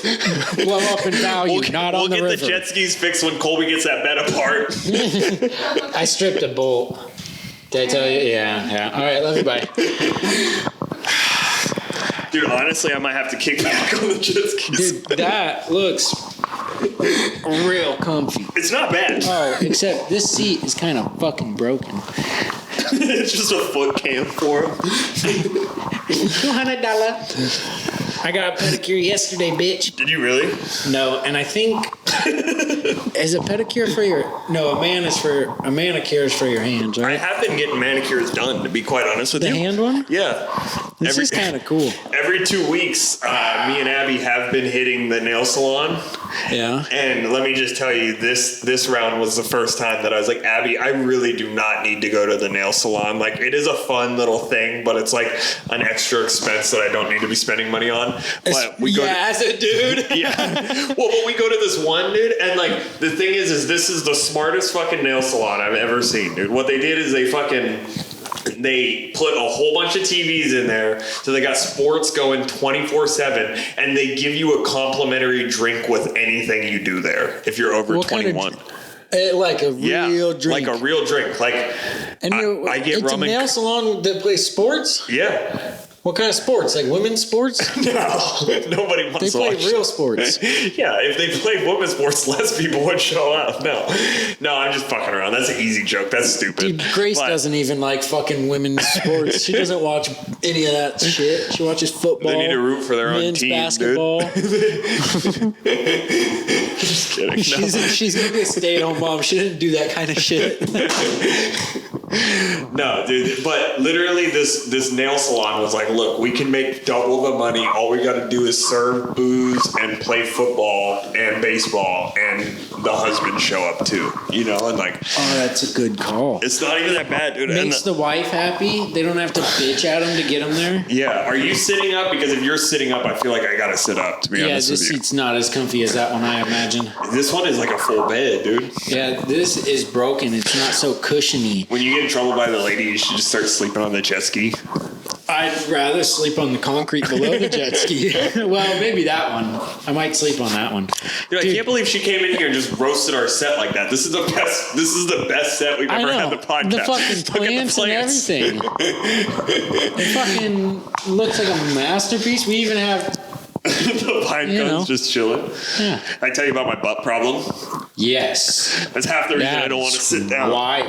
blow up in value, not on the river. We'll get the jet skis fixed when Colby gets that bed apart. I stripped a bolt. Did I tell you? Yeah. All right, love you, bye. Dude, honestly, I might have to kick back on the jet skis. Dude, that looks real comfy. It's not bad. Oh, except this seat is kind of fucking broken. It's just a foot cam for him. $200. I got a pedicure yesterday, bitch. Did you really? No, and I think is a pedicure for your a manicure is for your hands, I right? have been getting manicures done, to be quite honest with The you. hand one? Yeah. This is kind of cool. Every 2 weeks, me and Abby have been hitting the nail salon. Yeah. And let me just tell you, this round was the first time that I was like, Abby, I really do not need to go to the nail salon. Like, it is a fun little thing, but it's like an extra expense that I don't need to be spending money on. But we go as a dude. yeah. Well, but we go to this one, dude, and like the thing is this is the smartest fucking nail salon I've ever seen, dude. What they did is they put a whole bunch of TVs in there, so they got sports going 24/7, and they give you a complimentary drink with anything you do there if you're over 21. Like a real drink. Like a real drink. Like, and I get it's rum a nail salon that plays sports? Yeah. What kind of sports? Like women's sports? No, nobody wants They to play watch. real sports. Yeah, if they played women's sports, less people would show up. No, I'm just fucking around. That's an easy joke. That's stupid. Dude, Grace doesn't even like fucking women's sports. She doesn't watch any of that shit. She watches football. They need to root for their own men's team, basketball. Just kidding. She's gonna be a stay-at-home mom. She didn't do that kind of shit. No, dude. But literally, this nail salon was like, look, we can make double the money. All we got to do is serve booze and play football and baseball, and the husband show up too. And like, Oh, that's a good call. it's not even that bad, dude. Makes the wife happy. They don't have to bitch at him to get him there. Yeah. Are you sitting up? Because if you're sitting up, I feel like I gotta sit up. To be honest this with you, seat's not as comfy as that one, I imagine. this one is like a full bed, dude. Yeah, this is broken. It's not so cushiony. When you get in trouble by the lady, you should just start sleeping on the jet ski. I'd rather sleep on the concrete below the jet ski. Well, maybe that one. I might sleep on that one. Dude, I can't believe she came in here and just roasted our set like that. This is the best. This is the best set we've ever had. The podcast. The fucking plants and everything. It fucking looks like a masterpiece. We even have The pine cones just chilling. Yeah. I tell you about my butt problem. Yes. That's half the reason I don't want to sit down. Why?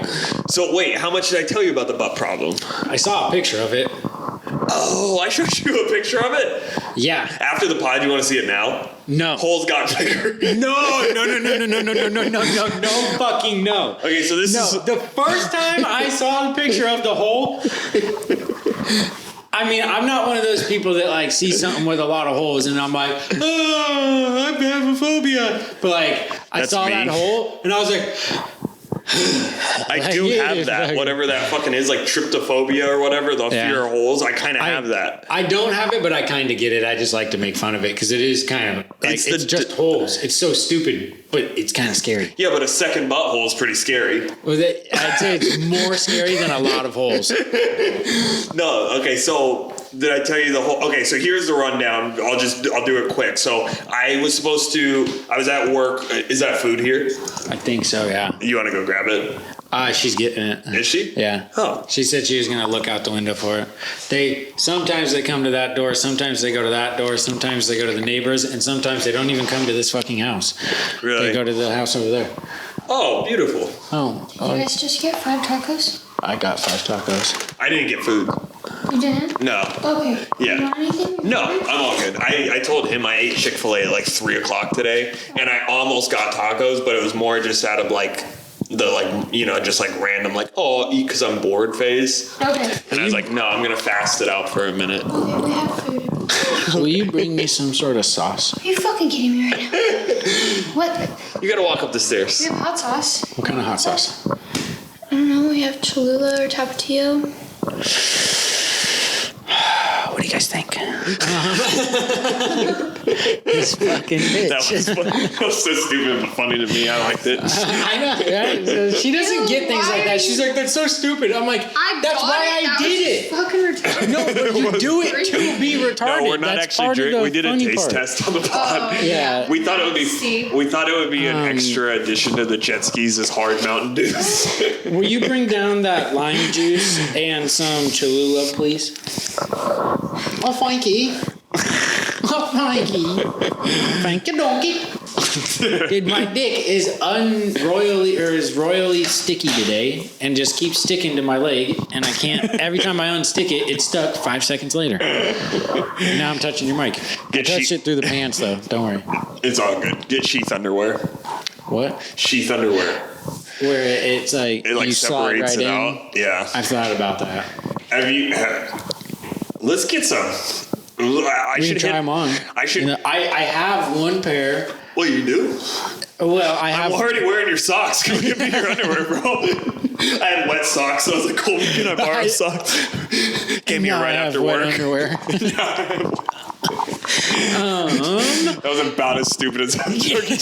So wait, how much did I tell you about the butt problem? I saw a picture of it. Oh, I showed you a picture of it. Yeah. After the pod, you want to see it now? No. Holes got bigger. No, fucking no. Okay, so this is the first time I saw the picture of the hole. I mean, I'm not one of those people that like see something with a lot of holes and I'm like, oh, I have a phobia. But like, I That's saw me. that hole and I was like, I do have that, whatever that fucking is, like tryptophobia or whatever, the fear of holes. I kind of have that. I don't have it, but I kind of get it. I just like to make fun of it because it is kind of like it's just holes. It's so stupid, but it's kind of scary. Yeah, but a second butthole is pretty scary. Well, I'd say it's more scary than a lot of holes. No, okay, so did I tell you the whole? Okay, so here's the rundown. I'll do it quick. So I was at work. Is that food here? I think so, yeah. You want to go grab it? She's getting it. Is she? Yeah. Oh. She said she was going to look out the window for it. Sometimes they come to that door, sometimes they go to that door, sometimes they go to the neighbors, and sometimes they don't even come to this fucking house. Really? They go to the house over there. Oh, beautiful. Oh. Did you guys just get 5 tacos? I got 5 tacos. I didn't get food. You didn't? No. Okay. Yeah. You want anything? No, I'm all good. I told him I ate Chick-fil-A at like 3 o'clock today, and I almost got tacos, but it was more just out of like just like random, like, oh, I'll eat because I'm bored phase. Okay. And I was like, no, I'm going to fast it out for a minute. Okay, we have food. Will you bring me some sort of sauce? Are you fucking kidding me right now? What? You got to walk up the stairs. We have hot sauce. What kind of hot sauce? I don't know. We have Cholula or Tapatio. What do you guys think? This fucking bitch. That was so stupid but funny to me. I liked it. I know, right? So she doesn't get things like that. She's like, that's so stupid. I'm like, that's why I did it. Fucking retarded. No, but you do it to be retarded. No, we're not That's actually part of drinking. the We did a funny taste part. test on the pod. Yeah. We thought it would be an Um, extra addition to the jet skis as hard Mountain Dews. Will you bring down that lime juice and some Cholula, please? Oh, thank you. Oh, thank you. Thank you, donkey. Dude, my dick is royally sticky today, and just keeps sticking to my leg, and I can't. Every time I unstick it, it's stuck 5 seconds later. And now I'm touching your mic. I touched it through the pants, though. Don't worry. It's all good. Get sheath underwear. What? Sheath underwear. Where it's like, It like you slide separates right it in. out. Yeah. I've thought about that. Let's get some. I We should can try them on. I should. You know, I have one pair. Well, you do. Well, I I'm have. already wearing your socks. Can we get me your underwear, bro? I had wet socks, so I was like, "Cool, can I borrow socks?" Came here Now right I have after wet work. underwear. That was about as stupid as I'm joking.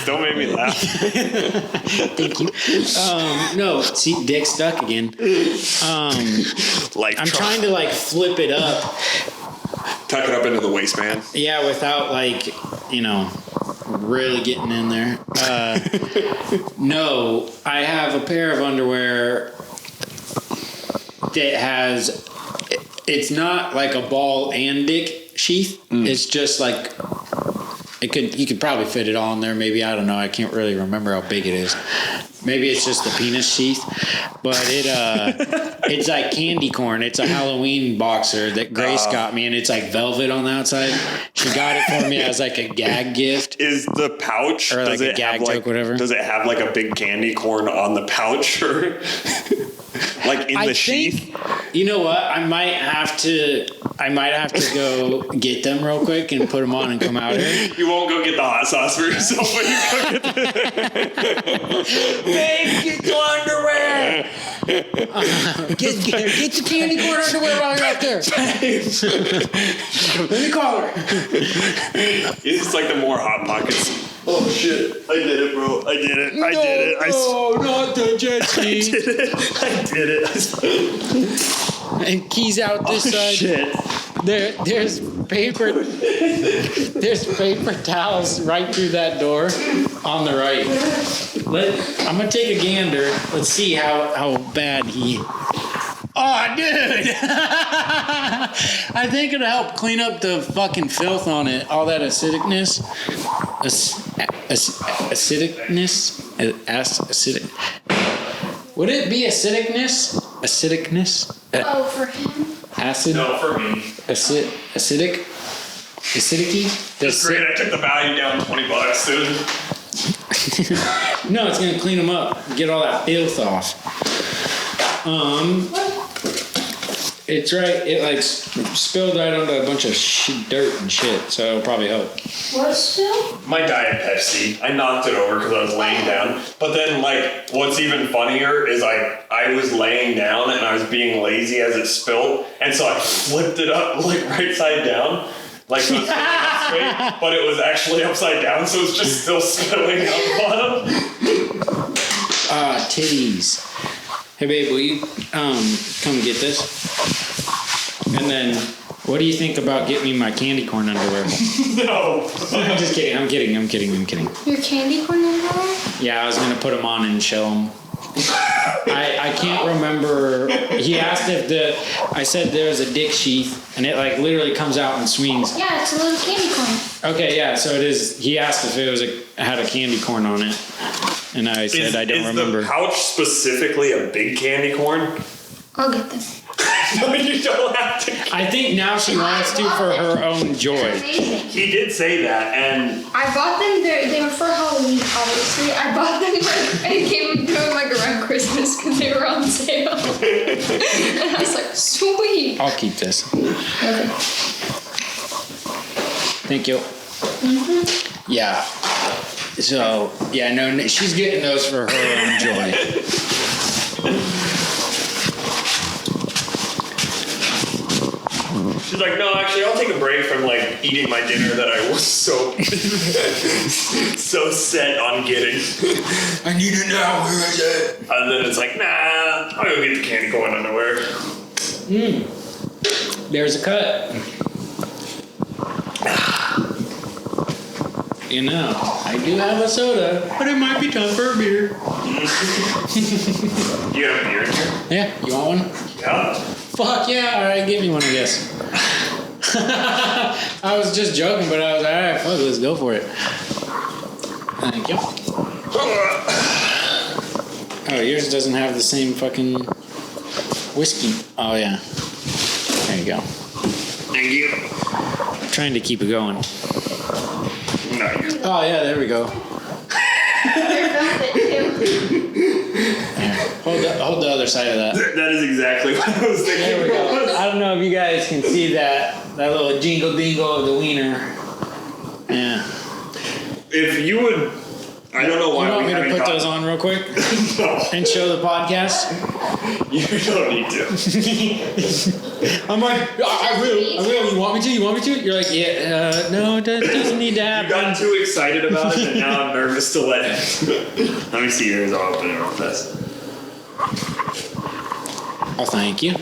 Don't make me laugh. Thank you. No, see, dick stuck again. Like I'm trying to like flip it up. tuck it up into the waistband. Yeah, without like, really getting in there. No, I have a pair of underwear that has. It's not like a ball and dick sheath. It's just like you could probably fit it all in there. Maybe, I don't know. I can't really remember how big it is. Maybe it's just the penis sheath, but it's like candy corn. It's a Halloween boxer that Grace got me, and it's like velvet on the outside. She got it for me as like a gag gift. Is the pouch Or like does a it gag have joke, whatever. Does it have like a big candy corn on the pouch or like in the sheath? You know what? I might have to go get them real quick and put them on and come out here. You won't go get the hot sauce for yourself, but you go get Babe, get the underwear. Get the candy corn underwear while you're out there. Let me call her. It's like the more Hot Pockets. Oh shit! I did it, bro. I did it. I did it. No, not the jet ski. I did it. And keys out this side. Shit. There's paper towels right through that door on the right. I'm gonna take a gander. Let's see how bad he. Oh, dude! I think it'll help clean up the fucking filth on it. All that acidicness. Acidic. Would it be acidicness? Acidicness? Oh, for him. Acid? No, for me. Acidic? Acidic-y? That's great. I took the value down $20, dude. No, it's gonna clean them up. Get all that filth off. It's right. It like spilled right onto a bunch of dirt and shit. So it'll probably help. What still? My Diet Pepsi. I knocked it over because I was laying down. But then, like, what's even funnier is I was laying down and I was being lazy as it spilled, and so I flipped it up like right side down. Like it was spilling up straight, but it was actually upside down, so it's just still spilling out the bottom. Titties. Hey babe, will you come get this? And then, what do you think about getting me my candy corn underwear? No. I'm just kidding. I'm kidding. Your candy corn underwear? Yeah, I was gonna put them on and show them. I can't remember. He asked if I said there's a dick sheath, and it like literally comes out and swings. Yeah, it's a little candy corn. Okay, yeah. So it is. He asked if it had a candy corn on it, and I said I don't remember. Is the pouch specifically a big candy corn? I'll get them. No, you don't have to. I think now she wants to for her own joy. Amazing. He did say that, and I bought them. They were for Halloween, obviously. I bought them and came doing like around Christmas because they were on sale. And I was like, sweet. I'll keep this. Okay. Thank you. Yeah. So yeah, no, she's getting those for her own joy. she's like, no, actually, I'll take a break from like eating my dinner that I was so so set on getting. I need it now. Where is it? And then it's like, nah, I'll go get the candy corn underwear. There's a cut. You know, I do have a soda, but it might be time for a beer. You have a beer in here? Yeah, you want one? Yeah. Fuck yeah! All right, give me one, I guess. I was just joking, but I was like, all right, fuck, let's go for it. Thank you. Oh, yours doesn't have the same fucking whiskey. Oh, yeah. There you go. Thank you. I'm trying to keep it going. No, you're... Oh, yeah, there we go. Hold the other side of that. That is exactly what I was thinking. There we go. I don't know if you guys can see that little jingle dingle of the wiener. Yeah. If you would, I don't know why You want we me to haven't put got- those on real quick No, and show the podcast? you don't need to. I'm like, I will. You want me to? You're like, yeah, no, it doesn't need to You happen. got too excited about it, and now I'm nervous to let it. Let me see yours. I'll open it real fast. Oh, thank you.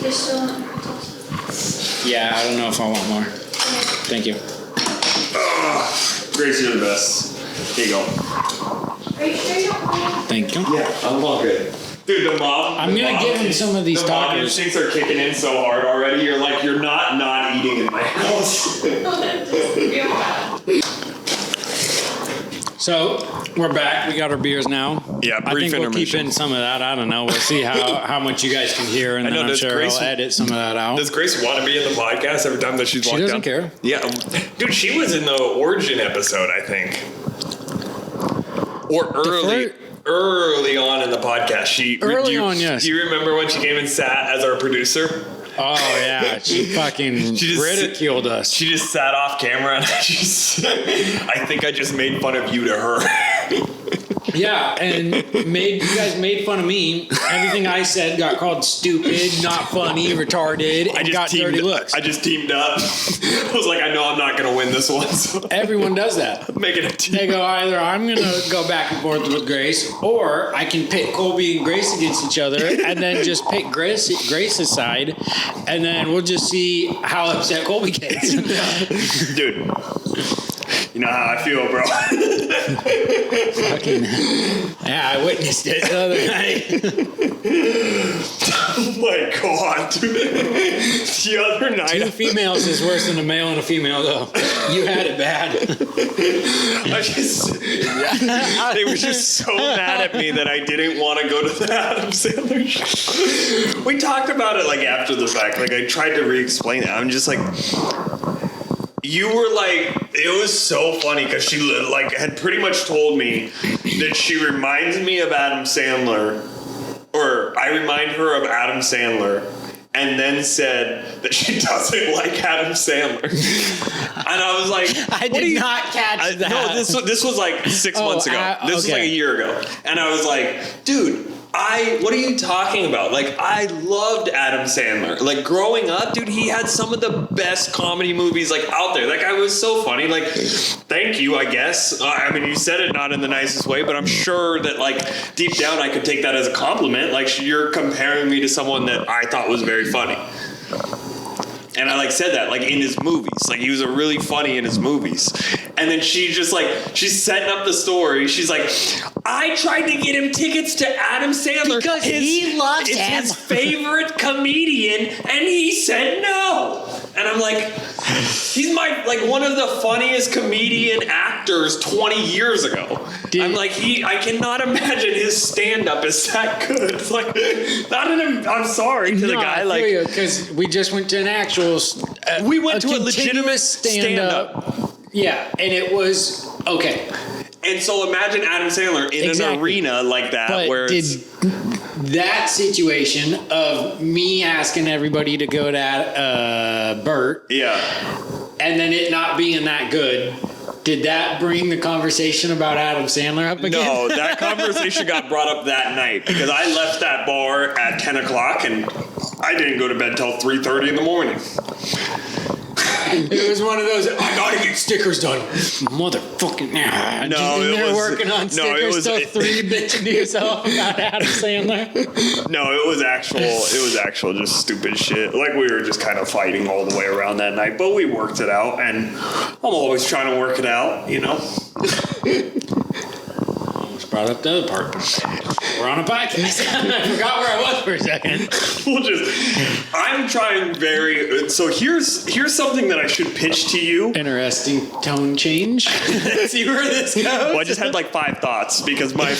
There's still Yeah, I don't know if I want more. Thank you. Grace, you're the best. Here you go. Are you sure you don't want Thank you. Yeah, I'm all good. Dude, the mom. I'm gonna give him some of these The mom tacos. instincts are kicking in so hard already. You're like, you're not eating in my house. So we're back. We got our beers now. Yeah, I brief think we'll keep intermission. in some of that. I don't know. We'll see how much you guys can hear, and I know, then I'm does sure Grace- I'll edit some of that out. Does Grace want to be in the podcast every time that she's She walked doesn't down? care. Yeah, dude, she was in the Origin episode, I think, or early on in the podcast. Early on, yes. Do you remember when she came and sat as our producer? Oh yeah, she fucking She just- ridiculed us. She just sat off camera, and I think I just made fun of you to her. Yeah, and you guys made fun of me. Everything I said got called stupid, not funny, retarded, and got dirty looks. I just teamed up. I was like, I know I'm not gonna win this one, so Everyone does that. I'm making a team. They go, either I'm going to go back and forth with Grace, or I can pit Colby and Grace against each other, and then just pick Grace's side, and then we'll just see how upset Colby gets. Dude, you know how I feel, bro. Fucking, yeah, I witnessed it the other night. Oh my god, dude. The other Two night, females is worse than a male and a female, though. You had it bad. they were just so mad at me that I didn't want to go to the Adam Sandler show. We talked about it like after the fact. Like I tried to re-explain it. I'm just like, you were like, it was so funny because she like had pretty much told me that she reminds me of Adam Sandler, or I remind her of Adam Sandler, and then said that she doesn't like Adam Sandler. And I was like, I did not catch that. No, this was like 6 months ago. This was like okay. a year ago. And I was like, dude, what are you talking about? Like, I loved Adam Sandler. Like, growing up, dude, he had some of the best comedy movies, like, out there. That guy was so funny. Like, thank you, I guess. I mean, you said it not in the nicest way, but I'm sure that, like, deep down I could take that as a compliment. Like, you're comparing me to someone that I thought was very funny. And I like said that like in his movies, like he was really funny in his movies. And then she just like, she's setting up the story. She's like, I tried to get him tickets to Adam Sandler Because he loves it's him. his favorite comedian, and he said no. And I'm like, he's my like one of the funniest comedian actors 20 years ago. I'm like, I cannot imagine his stand-up is that good. It's like, I'm sorry to the guy. Like, because we just went to an actual. we went to a continuous legitimate stand-up. Yeah, and it was okay. And so imagine Adam Sandler in Exactly. an arena like that, But where did it's, that situation of me asking everybody to go to Bert yeah. and then it not being that good, did that bring the conversation about Adam Sandler up again? No, that conversation got brought up that night because I left that bar at 10 o'clock and I didn't go to bed till 3:30 in the morning. It was one of those, I gotta get stickers done. Motherfucking now. No, and it they're was- working on no, stickers it was- till 3 bitching to yourself about Adam Sandler. No, it was actual just stupid shit. Like we were just kind of fighting all the way around that night, but we worked it out and I'm always trying to work it out, you know? brought up the other part. We're on a podcast. I forgot where I was for a second. I'm trying so here's something that I should pitch to you. Interesting tone change. See where this goes? Well, I just had like 5 thoughts because my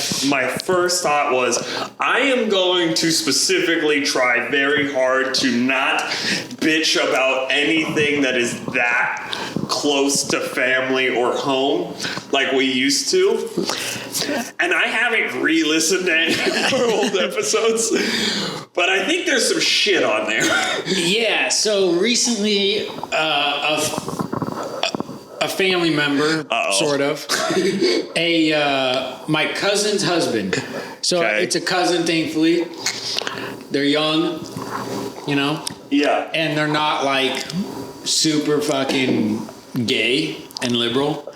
first thought was I am going to specifically try very hard to not bitch about anything that is that close to family or home like we used to. And I haven't re-listened to any of our old episodes, but I think there's some shit on there. Yeah, so recently a family member, sort of, my cousin's husband. So it's a cousin, thankfully. They're young, you know? Yeah. And they're not like super fucking gay and liberal.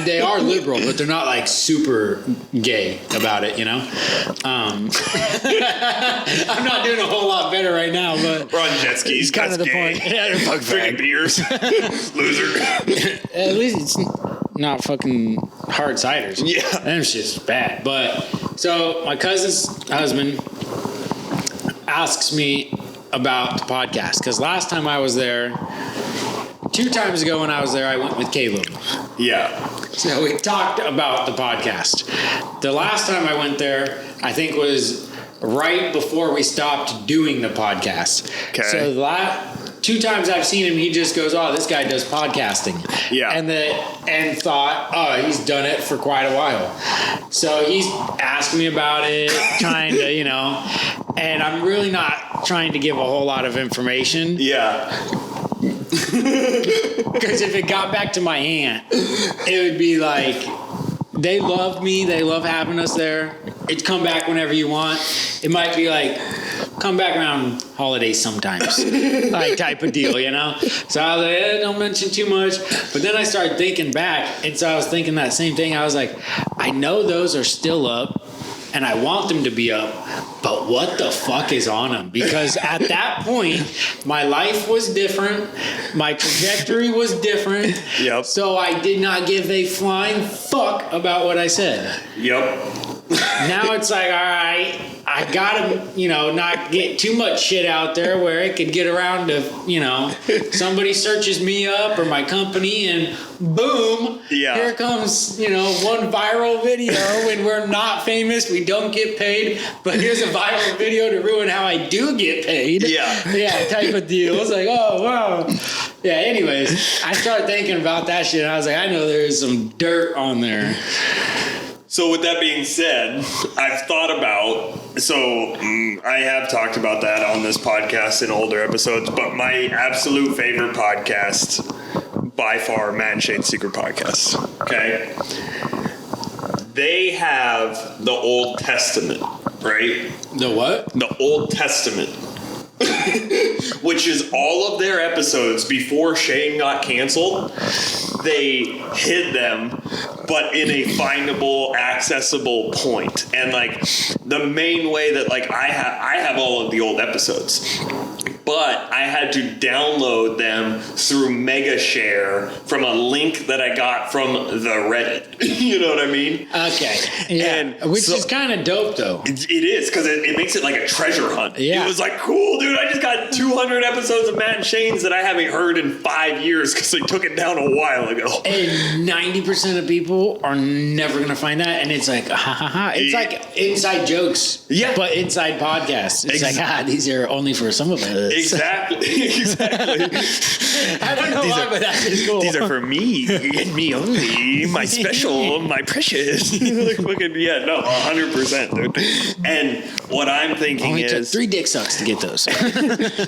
They are liberal, but they're not like super gay about it, you know? I'm not doing a whole lot better right now, but we're on jet skis. It's kind of the point. Yeah, they're fuck drinking beers. Loser. At least it's not fucking hard ciders. Yeah. Them shit's bad. But so my cousin's husband asks me about the podcast because last time I was there, 2 times ago when I was there, I went with Caleb. Yeah. So we talked about the podcast. The last time I went there, I think was right before we stopped doing the podcast. Okay. So the 2 times I've seen him, he just goes, "Oh, this guy does podcasting." Yeah. And thought, "Oh, he's done it for quite a while." So he's asking me about it, trying to, you know, and I'm really not trying to give a whole lot of information. Yeah. Because if it got back to my aunt, it would be like, they love me. They love having us there. It's come back whenever you want. It might be like, come back around holidays sometimes. Like type of deal, you know? So I was like, don't mention too much. But then I started thinking back. And so I was thinking that same thing. I was like, I know those are still up. And I want them to be up, but what the fuck is on them? Because at that point, my life was different. My trajectory was different. Yep. So I did not give a flying fuck about what I said. Yep. Now it's like, all right, I gotta, you know, not get too much shit out there where it could get around to, you know, somebody searches me up or my company and boom, here comes, you know, one viral video when we're not famous, we don't get paid, but here's a viral video to ruin how I do get paid. Yeah. Yeah, type of deal. It's like, oh, wow. Yeah, anyways, I started thinking about that shit and I was like, I know there's some dirt on there. So with that being said, I've thought about, I have talked about that on this podcast in older episodes, but my absolute favorite podcast, by far, Matt and Shane's Secret Podcast. Okay? They have the Old Testament, right? The what? The Old Testament. Which is all of their episodes before Shane got canceled. They hid them, but in a findable, accessible point. And like the main way that like I have all of the old episodes, but I had to download them through MegaShare from a link that I got from the Reddit. You know what I mean? Okay. Yeah. And which is kind of dope, though. It is, because it makes it like a treasure hunt. Yeah. It was like, cool, dude, I just got 200 episodes of Matt and Shane's that I haven't heard in 5 years because they took it down a while ago. And 90% of people are never going to find that. And it's like, ha ha ha. It's like inside jokes. Yeah. But inside podcasts. It's like, these are only for some of us. Exactly. I don't know why, but that is cool. These are for me and me only. My special, my precious. Like fucking, 100%, dude. And what I'm thinking only is, took 3 dick sucks to get those.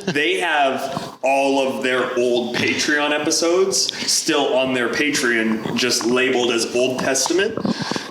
they have all of their old Patreon episodes still on their Patreon, just labeled as Old Testament.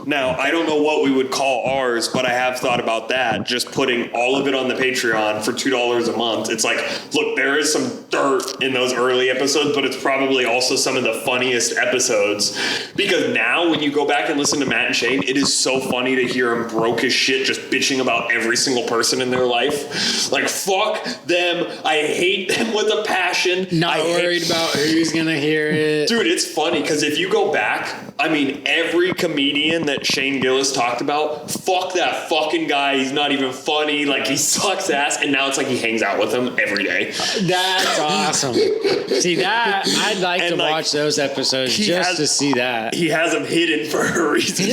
Now, I don't know what we would call ours, but I have thought about that. Just putting all of it on the Patreon for $2 a month. It's like, look, there is some dirt in those early episodes, but it's probably also some of the funniest episodes. Because now, when you go back and listen to Matt and Shane, it is so funny to hear them broke as shit, just bitching about every single person in their life. Like, fuck them. I hate them with a passion. Not worried about who's going to hear it. Dude, it's funny because if you go back I mean, every comedian that Shane Gillis talked about, fuck that fucking guy. He's not even funny. Like, he sucks ass. And now it's like he hangs out with him every day. That's awesome. See that? I'd like And, to like, watch those episodes just to see that. He has them hidden for a reason.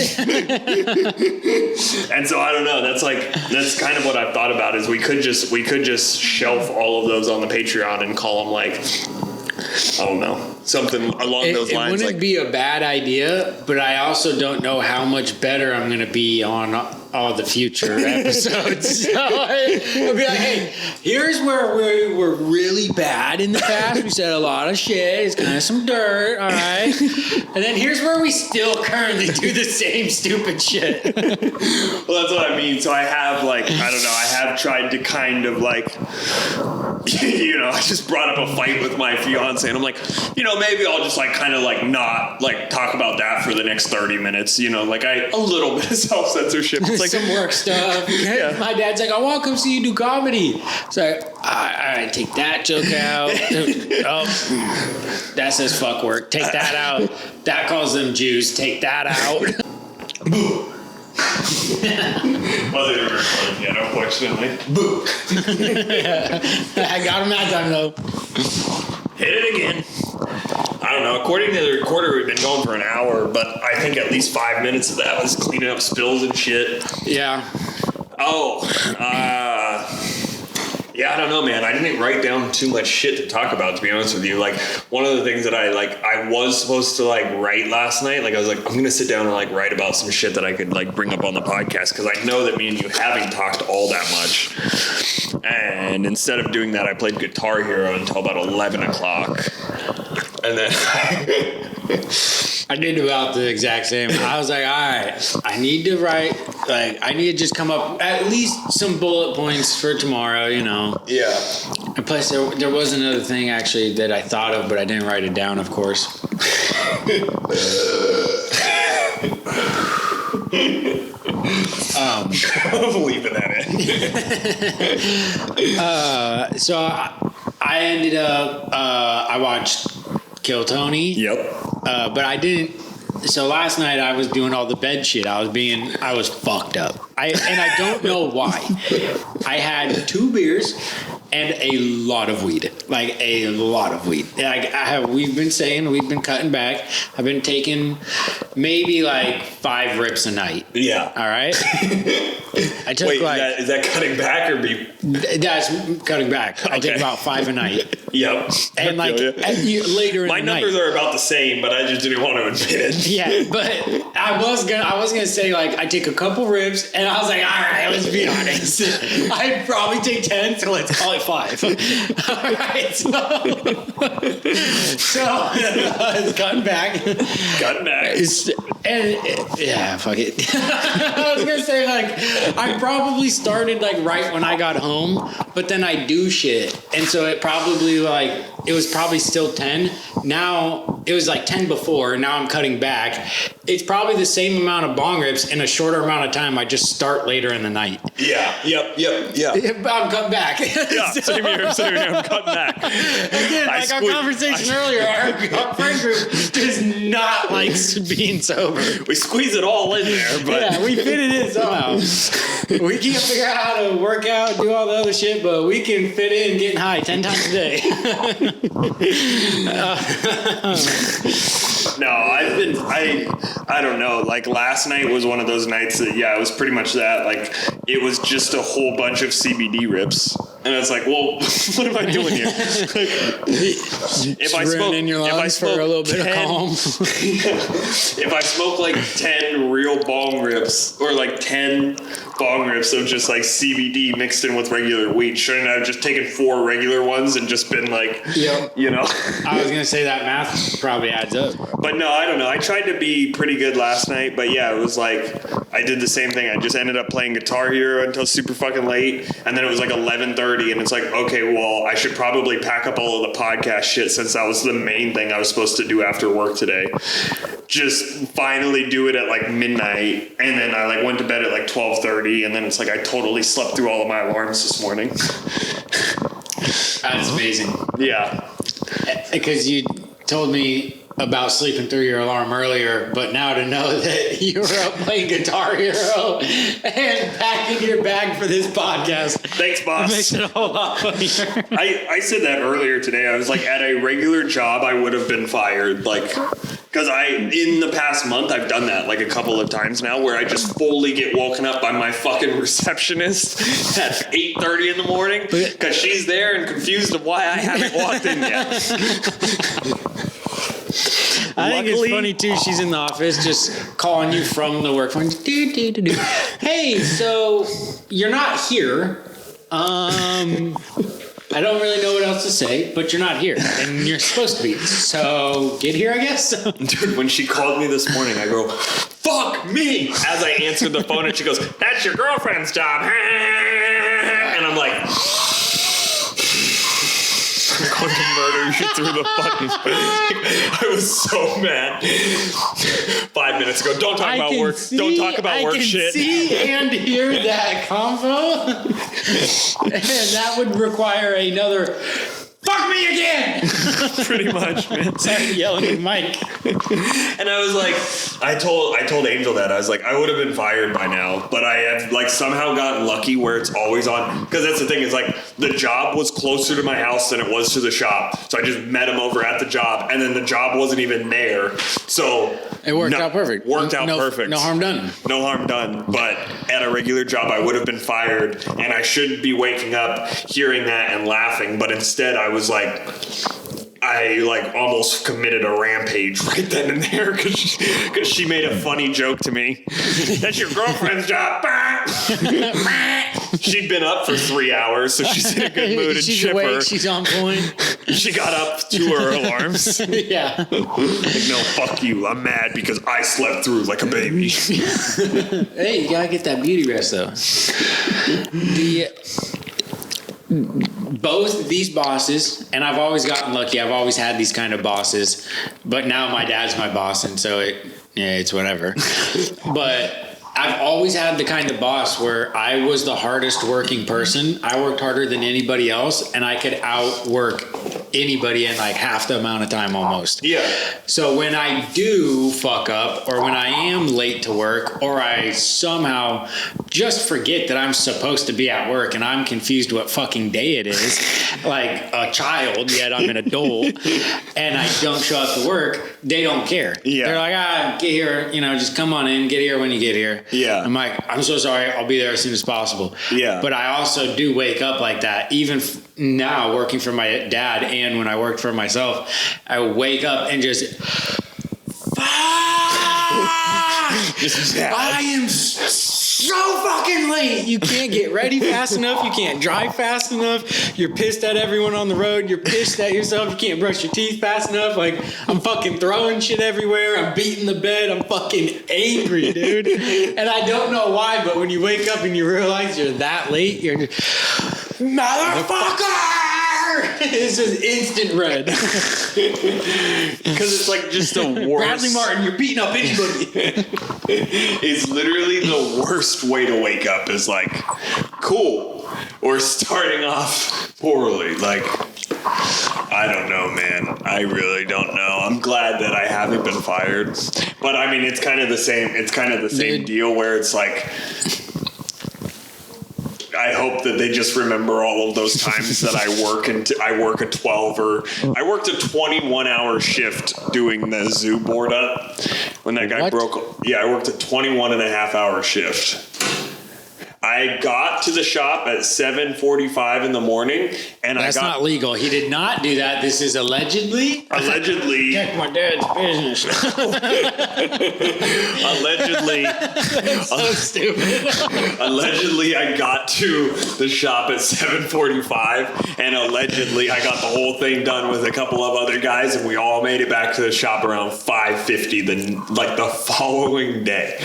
And so I don't know. That's kind of what I've thought about is we could just shelf all of those on the Patreon and call them like, I don't know, something along those lines. It wouldn't be a bad idea, but I also don't know how much better I'm going to be on all the future episodes. So I'll be like, hey, here's where we were really bad in the past. We said a lot of shit. It's kind of some dirt, all right? And then here's where we still currently do the same stupid shit. Well, that's what I mean. So I have I have tried to kind of I just brought up a fight with my fiance and I'm like, maybe I'll just not talk about that for the next 30 minutes. A little bit of self-censorship. It's like some work stuff. Yeah. My dad's like, I want to come see you do comedy. So I take that joke out. Oh, that says fuck work. Take that out. That calls them Jews. Take that out. Boo. Wasn't even recording yet, unfortunately. Boo. I got him that time though. Hit it again. I don't know. According to the recorder, we've been going for an hour, but I think at least 5 minutes of that was cleaning up spills and shit. Yeah. Yeah, I don't know, man. I didn't write down too much shit to talk about, to be honest with you. One of the things that I was supposed to write last night, I was like, I'm gonna sit down and write about some shit that I could bring up on the podcast because I know that me and you haven't talked all that much. And instead of doing that, I played Guitar Hero until about 11 o'clock. And then I did about the exact same. I was like, all right, I need to write, I need to just come up at least some bullet points for tomorrow, Yeah. And plus, there was another thing actually that I thought of, but I didn't write it down, of course. I'm leaving that in. So I ended up, I watched Kill Tony. Yep. But I didn't. So last night I was doing all the bed shit. I was fucked up. I don't know why. I had 2 beers and a lot of weed. A lot of weed. We've been cutting back. I've been taking maybe 5 rips a night. Yeah. All right. I took Wait, is that cutting back or be? That's cutting back. I take about 5 a night. Yep. And later in my the night. numbers are about the same, but I just didn't want to admit it. Yeah, but I was gonna say I take a couple ribs, and I was like, all right, let's be honest. I'd probably take 10, so let's call it 5. All right, so it's cutting back. Cutting back. Yeah, fuck it. I was gonna say I probably started right when I got home, but then I do shit, and so it probably it was probably still 10. Now it was 10 before. Now I'm cutting back. It's probably the same amount of bong rips in a shorter amount of time. I just start later in the night. Yeah. Yep. I'm cutting back. Yeah. Same here. I'm cutting back. Again, our conversation earlier, our friend group does not like being sober. We squeeze it all in there, but yeah, we fit it in somehow. We can't figure out how to work out, do all the other shit, but we can fit in getting high 10 times a day. No, I don't know. Last night was one of those nights that, it was pretty much that. It was just a whole bunch of CBD rips. And it's well, what am I doing here? If I smoke for a little bit of calm. If I smoke 10 real bong rips or 10 bong rips of just CBD mixed in with regular weed, shouldn't I have just taken 4 regular ones and just been I was gonna say that math probably adds up. But no, I don't know. I tried to be pretty good last night, but yeah, it was I did the same thing. I just ended up playing Guitar Hero until super fucking late, and then it was 11:30, and it's okay, well, I should probably pack up all of the podcast shit since that was the main thing I was supposed to do after work today. Just finally do it at midnight, and then I went to bed at 12:30, and then it's I totally slept through all of my alarms this morning. That's amazing. Yeah. Because you told me about sleeping through your alarm earlier, but now to know that you were up playing Guitar Hero and packing your bag for this podcast. Thanks, boss. Makes it a whole lot funnier. I said that earlier today. I was like, at a regular job, I would have been fired. Like, because in the past month, I've done that like a couple of times now where I just fully get woken up by my fucking receptionist at 8:30 in the morning because she's there and confused of why I haven't walked in yet. I think it's funny too. She's in the office just calling you from the work phone. Hey, so you're not here. I don't really know what else to say, but you're not here, and you're supposed to be. So get here, I guess. Dude, when she called me this morning, I go, "Fuck me!" As I answered the phone, and she goes, "That's your girlfriend's job." And I'm like, I'm going to murder you through the fucking face. I was so mad. 5 minutes ago, don't talk about work. Don't talk about work shit. I can see and hear that convo, and that would require another "fuck me again." Pretty much, man. Sorry, yelling at Mike. And I was like, I told Angel that I was like, I would have been fired by now, but I have like somehow gotten lucky where it's always on. Because that's the thing is like the job was closer to my house than it was to the shop, so I just met him over at the job, and then the job wasn't even there, so it worked out perfect. Perfect. No harm done. No harm done. But at a regular job, I would have been fired, and I should be waking up, hearing that, and laughing. But instead, I was like, I like almost committed a rampage right then and there because she made a funny joke to me. That's your girlfriend's job. She'd been up for 3 hours, so she's in a good mood and she's chipper. Awake, she's on point. She got up to her alarms. Yeah. Like, no, fuck you. I'm mad because I slept through like a baby. Hey, you gotta get that beauty rest though. Both these bosses, and I've always gotten lucky. I've always had these kind of bosses, but now my dad's my boss, and so it's whatever. But I've always had the kind of boss where I was the hardest working person. I worked harder than anybody else, and I could outwork anybody in like half the amount of time almost. Yeah. So when I do fuck up, or when I am late to work, or I somehow just forget that I'm supposed to be at work and I'm confused what fucking day it is, like a child, yet I'm an adult, and I don't show up to work, they don't care. Yeah. They're like, get here, just come on in, get here when you get here. Yeah. I'm like, I'm so sorry, I'll be there as soon as possible. Yeah. But I also do wake up like that, even now working for my dad and when I worked for myself, I wake up and just, I am so fucking late. You can't get ready fast enough. You can't drive fast enough. You're pissed at everyone on the road. You're pissed at yourself. You can't brush your teeth fast enough. Like, I'm fucking throwing shit everywhere. I'm beating the bed. I'm fucking angry, dude. And I don't know why, but when you wake up and you realize you're that late, you're just, motherfucker! It's just instant red. Because it's like just the worst. Bradley Martin, you're beating up anybody. It's literally the worst way to wake up is like, cool, or starting off poorly. Like, I don't know, man. I really don't know. I'm glad that I haven't been fired. But I mean, it's kind of the same. It's kind of the same deal where it's like, I hope that they just remember all of those times that I work a 12 or I worked a 21-hour shift doing the zoo board up when that guy broke. Yeah, I worked a 21.5-hour shift. I got to the shop at 7:45 in the morning, and That's not legal. He did not do that. This is allegedly. Check my dad's business. Allegedly. That's so stupid. Allegedly, I got to the shop at 7:45, and allegedly, I got the whole thing done with a couple of other guys, and we all made it back to the shop around 5:50 the following day.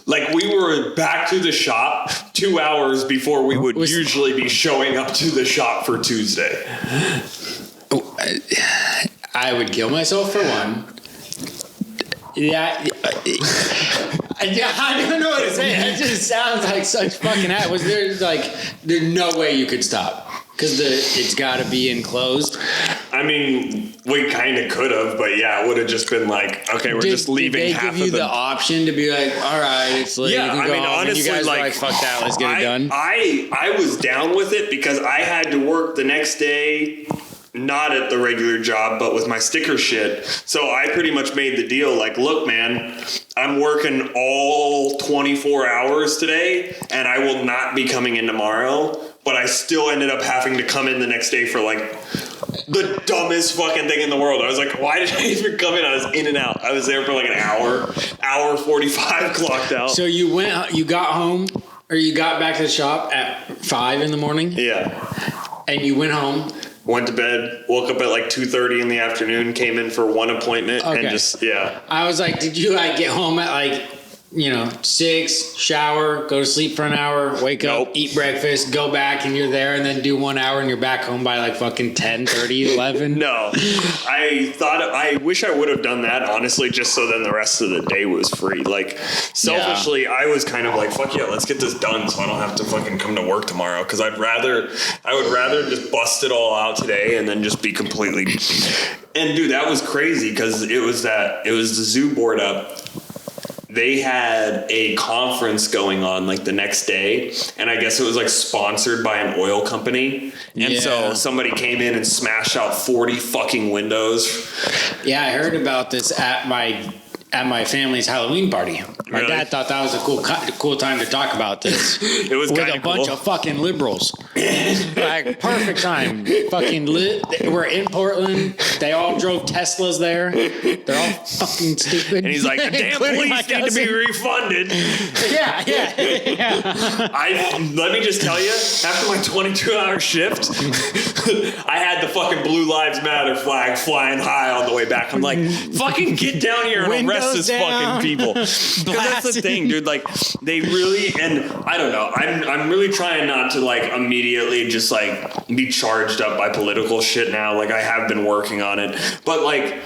Like, we were back to the shop 2 hours before we would usually be showing up to the shop for Tuesday. I would kill myself for one. Yeah, I don't know what to say. That just sounds like such fucking there's no way you could stop because it's got to be enclosed. I mean, we kind of could have, but yeah, it would have just been like, okay, we're just leaving did they half give you of the option to be like, all right, it's late. Yeah, you can I go mean, home. honestly, and you guys were like, fuck that, let's get it done. I was down with it because I had to work the next day, not at the regular job, but with my sticker shit. So I pretty much made the deal like, look, man, I'm working all 24 hours today, and I will not be coming in tomorrow. But I still ended up having to come in the next day for like the dumbest fucking thing in the world. I was like, why did I even come in? I was in and out. I was there for like an hour 45 clocked out. So you got home, or you got back to the shop at 5 in the morning? Yeah. And you went home? Went to bed, woke up at like 2:30 in the afternoon, came in for one appointment, and just, yeah. I was like, did you like get home at like, 6, shower, go to sleep for an hour, wake up, eat breakfast, go back, and you're there, and then do 1 hour, and you're back home by like fucking 10:30, 11? No. I wish I would have done that, honestly, just so then the rest of the day was free. Like, selfishly, I was kind of like, fuck yeah, let's get this done so I don't have to fucking come to work tomorrow, because I would rather just bust it all out today and then just be completely... And dude, that was crazy, because it was the zoo board up. They had a conference going on like the next day, and I guess it was like sponsored by an oil company. And so somebody came in and smashed out 40 fucking windows. Yeah, I heard about this at my family's Halloween party. My dad thought that was a cool time to talk about this. It was with a bunch of fucking liberals. Like, perfect time. Fucking lit. We're in Portland. They all drove Teslas there. They're all fucking stupid. And he's like, the damn police need to be refunded. Yeah. Let me just tell you, after my 22-hour shift, I had the fucking Blue Lives Matter flag flying high on the way back. I'm like, fucking get down here and arrest this fucking people. Because that's the thing, dude. Like, they really, and I don't know, I'm really trying not to like immediately just like be charged up by political shit now. Like, I have been working on it, but like,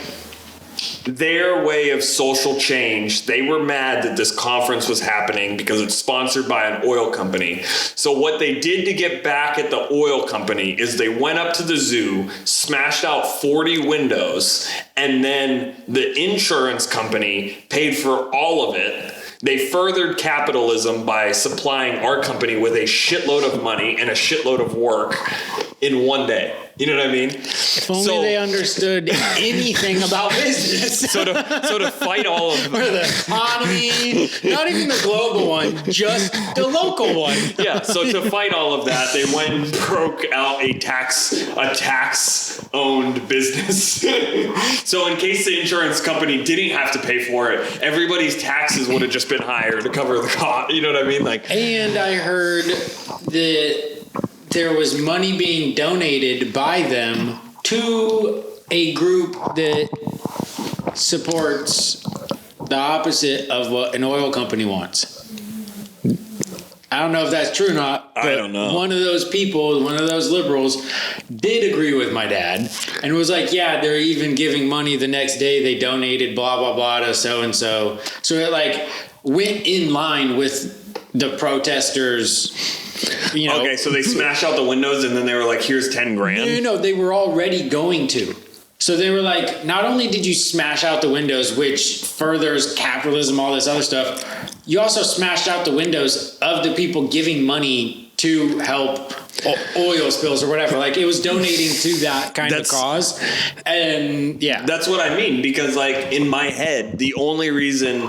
their way of social change, they were mad that this conference was happening because it's sponsored by an oil company. So what they did to get back at the oil company is they went up to the zoo, smashed out 40 windows, and then the insurance company paid for all of it. They furthered capitalism by supplying our company with a shitload of money and a shitload of work in one day. You know what I mean? If only they understood anything about business. So to fight all of or the economy, not even the global one, just the local one. Yeah. So to fight all of that, they went and broke out a tax owned business. So in case the insurance company didn't have to pay for it, everybody's taxes would have just been higher to cover the cost. You know what I mean? Like, and I heard that there was money being donated by them to a group that supports the opposite of what an oil company wants. I don't know if that's true or not. But I don't know. One of those people, one of those liberals, did agree with my dad and was like, yeah, they're even giving money the next day. They donated blah, blah, blah to so-and-so. So it like went in line with the protesters. Okay, so they smashed out the windows and then they were like, here's 10 grand. No, they were already going to. So they were like, not only did you smash out the windows, which furthers capitalism, all this other stuff, you also smashed out the windows of the people giving money to help oil spills or whatever. Like, it was donating to that kind of cause. And yeah. That's what I mean, because like in my head, the only reason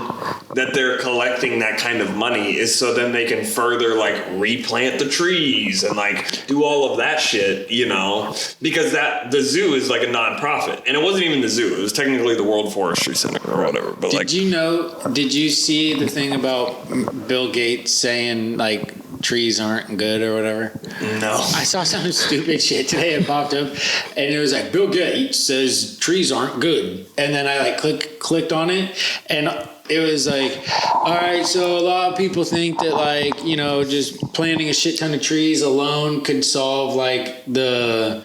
that they're collecting that kind of money is so then they can further like replant the trees and like do all of that shit, you know, because the zoo is like a non-profit, and it wasn't even the zoo. It was technically the World Forestry Center or whatever. But did you see the thing about Bill Gates saying like trees aren't good or whatever? No. I saw some stupid shit today. It popped up and it was like, Bill Gates says trees aren't good. And then I like clicked on it and it was like, all right, so a lot of people think that like, you know, just planting a shit ton of trees alone could solve like the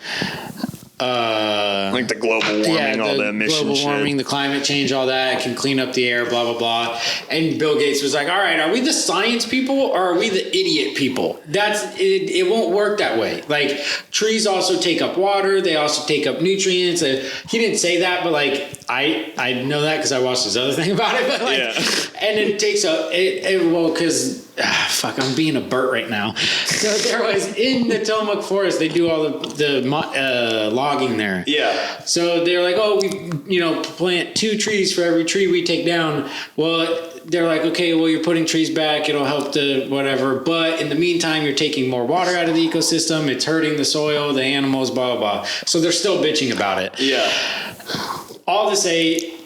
Like the global warming, all the emission global warming, the climate change, all that. It can clean up the air, blah, blah, blah. And Bill Gates was like, all right, are we the science people or are we the idiot people? It won't work that way. Like, trees also take up water. They also take up nutrients. He didn't say that, but like, I know that because I watched this other thing about it. But like, and it takes up, because I'm being a Bert right now. So there was in the Tillamook Forest, they do all the logging there. Yeah. So they're like, oh, we plant 2 trees for every tree we take down. Well, they're like, okay, well, you're putting trees back. It'll help the whatever. But in the meantime, you're taking more water out of the ecosystem. It's hurting the soil, the animals, blah, blah, blah. So they're still bitching about it. Yeah. All to say,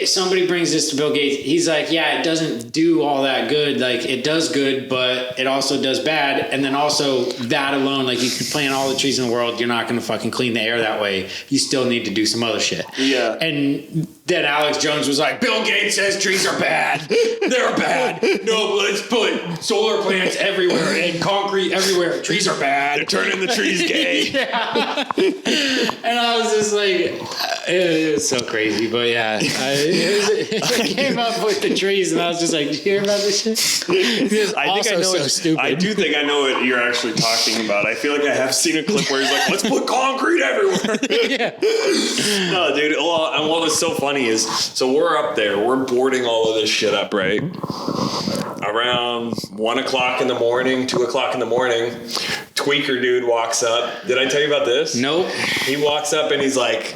somebody brings this to Bill Gates. He's like, yeah, it doesn't do all that good. Like, it does good, but it also does bad. And then also that alone, like, you can plant all the trees in the world. You're not going to fucking clean the air that way. You still need to do some other shit. Yeah. And then Alex Jones was like, Bill Gates says trees are bad. They're bad. No, let's put solar plants everywhere and concrete everywhere. Trees are bad. They're turning the trees gay. Yeah. And I was just like, it was so crazy. But yeah, it came up with the trees, and I was just like, did you hear about this shit? I think I know so stupid. I do think I know what you're actually talking about. I feel like I have seen a clip where he's like, let's put concrete everywhere. Yeah. No, dude. Well, and what was so funny is, so we're up there, we're boarding all of this shit up, right? Around 1 o'clock in the morning, 2 o'clock in the morning, tweaker dude walks up. Did I tell you about this? Nope. He walks up and he's like,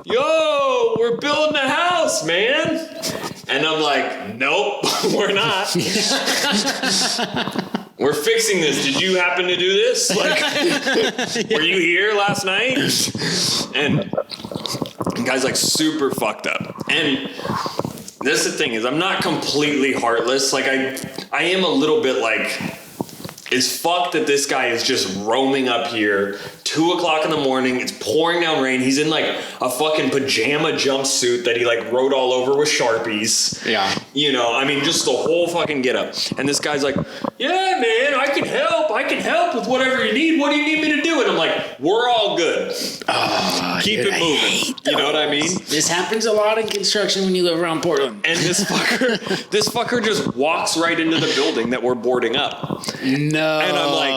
yo, we're building a house, man. And I'm like, nope, we're not. We're fixing this. Did you happen to do this? Like, were you here last night? And the guy's like super fucked up. And this is the thing is, I'm not completely heartless. Like, I am a little bit like, it's fucked that this guy is just roaming up here 2 o'clock in the morning. It's pouring down rain. He's in like a fucking pajama jumpsuit that he like wrote all over with Sharpies. Yeah. I mean, just the whole fucking get up. And this guy's like, yeah, man, I can help. I can help with whatever you need. What do you need me to do? And I'm like, we're all good. Keep it moving. You know what I mean? This happens a lot in construction when you live around Portland. And this fucker just walks right into the building that we're boarding up. No. And I'm like,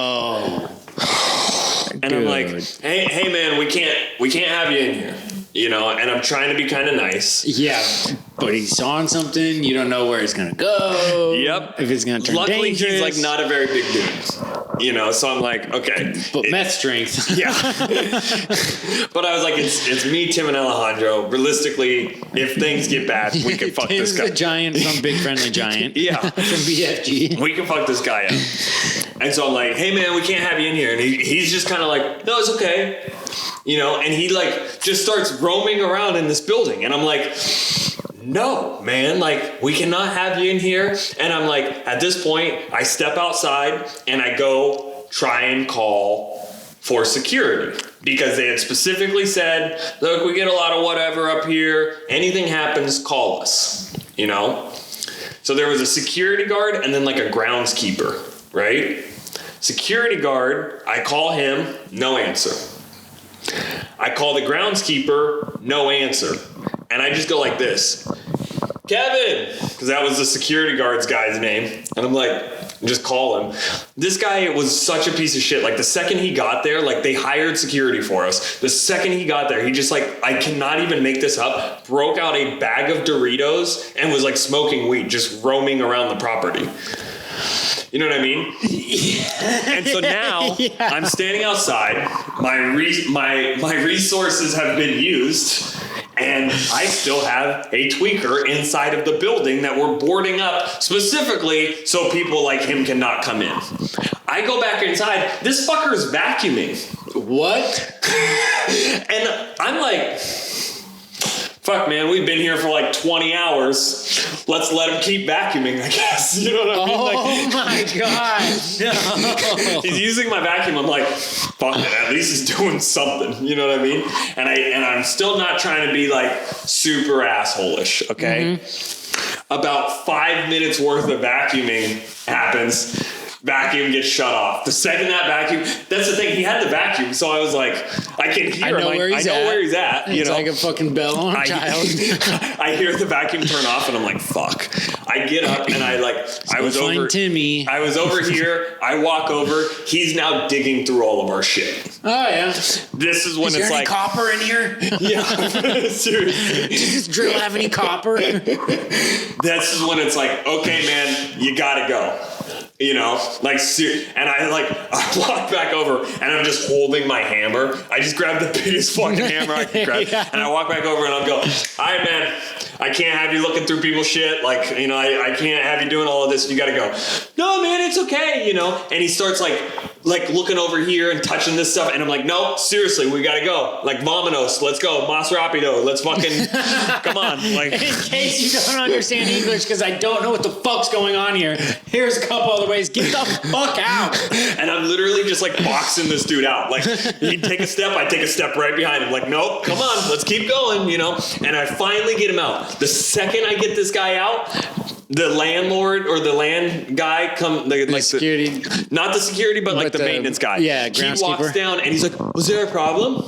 I'm like, hey man, we can't have you in here. And I'm trying to be kind of nice. Yeah, but he's on something. You don't know where it's gonna go. Yep. If it's gonna turn Luckily, dangerous. he's like not a very big dude. So I'm like, okay. But meth strength. Yeah. But I was like, it's me, Tim, and Alejandro. Realistically, if things get bad, we can fuck this guy. Tim's the giant from Big Friendly Giant. Yeah. From BFG. We can fuck this guy up. And so I'm like, hey man, we can't have you in here. And he's just kind of like, no, it's okay. And he like just starts roaming around in this building. And I'm like, no, man, like, we cannot have you in here. And I'm like, at this point, I step outside and I go try and call for security, because they had specifically said, look, we get a lot of whatever up here. Anything happens, call us, So there was a security guard and then like a groundskeeper, right? Security guard, I call him, no answer. I call the groundskeeper, no answer. And I just go like this, Kevin, because that was the security guard's guy's name. And I'm like, just call him. This guy was such a piece of shit. Like, the second he got there, like, they hired security for us. The second he got there, he just like, I cannot even make this up, broke out a bag of Doritos and was like smoking weed, just roaming around the property. You know what I mean? Yeah. And so now I'm standing outside. My resources have been used. And I still have a tweaker inside of the building that we're boarding up specifically so people like him cannot come in. I go back inside. This fucker's vacuuming. What? And I'm like, fuck, man, we've been here for like 20 hours. Let's let him keep vacuuming, I guess. You know what I mean? Oh my God. No. He's using my vacuum. I'm like, fuck it, at least he's doing something. You know what I mean? And I'm still not trying to be like super asshole-ish, okay? Mm-hmm. About 5 minutes worth of vacuuming happens. vacuum gets shut off. The second that vacuum, that's the thing. He had the vacuum, so I was like, I can hear. I know where he's at. It's like a fucking bell on a child. I hear the vacuum turn off, and I'm like, fuck. I get up and I was over Timmy. I was over here. I walk over. He's now digging through all of our shit. Oh yeah. This is when Is there it's any like copper in here? Yeah, seriously. Does this drill have any copper? This is when it's like, okay, man, you gotta go. You know, and I walk back over and I'm just holding my hammer. I just grab the biggest fucking hammer I can grab, yeah. And I walk back over and I'll go, all right, man, I can't have you looking through people's shit. Like, you know, I can't have you doing all of this. You gotta go. No, man, it's okay, you know. And he starts like looking over here and touching this stuff, and I'm like, no, seriously, we gotta go. Like, vamonos, let's go. Mas rapido, let's fucking come on. Like, in case you don't understand English, because I don't know what the fuck's going on here, here's a couple other ways. Get the fuck out. And I'm literally just like boxing this dude out. Like, he'd take a step, I'd take a step right behind him. Like, nope, come on, let's keep going, you know. And I finally get him out. The second I get this guy out, the landlord or the land guy security, not the security, but like the maintenance guy. Yeah, he walks down and he's like, "Was there a problem?"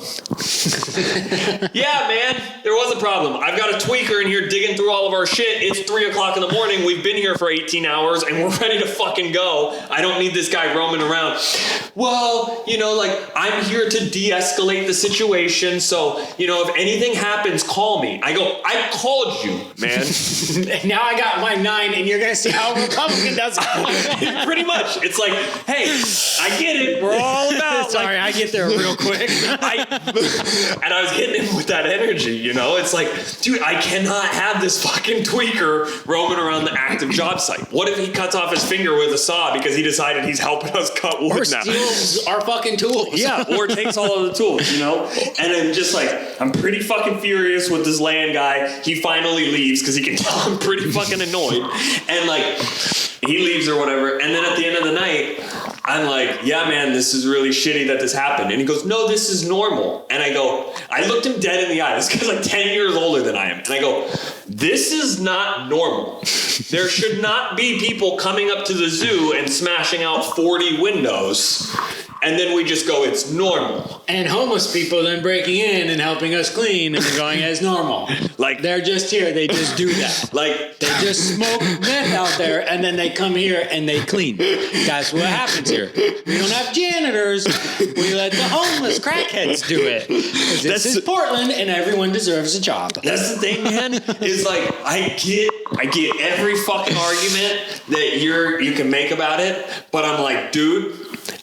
Yeah, man, there was a problem. I've got a tweaker in here digging through all of our shit. It's 3:00 in the morning. We've been here for 18 hours and we're ready to fucking go. I don't need this guy roaming around. Well, you know, like, I'm here to de-escalate the situation. So, you know, if anything happens, call me. I go, I called you, man. Now I got my 9, and you're gonna see how a Republican does it. Pretty much. It's like, hey, I get it. We're all about. Sorry, I get there real quick. And I was hitting him with that energy, you know? It's like, dude, I cannot have this fucking tweaker roaming around the active job site. What if he cuts off his finger with a saw because he decided he's helping us cut wood now? Or steals our fucking tools. Yeah, or takes all of the tools, you know? And then just like, I'm pretty fucking furious with this land guy. He finally leaves because he can tell I'm pretty fucking annoyed. And like, he leaves or whatever. And then at the end of the night, I'm like, yeah, man, this is really shitty that this happened. And he goes, no, this is normal. And I looked him dead in the eye. This guy's like 10 years older than I am. And I go, this is not normal. There should not be people coming up to the zoo and smashing out 40 windows. And then we just go, it's normal. And homeless people then breaking in and helping us clean and going as normal. Like, they're just here. They just do that. Like, they just smoke meth out there and then they come here and they clean. That's what happens here. We don't have janitors. We let the homeless crackheads do it. This is Portland and everyone deserves a job. That's the thing, man. Is like, I get every fucking argument that you can make about it, but I'm like, dude,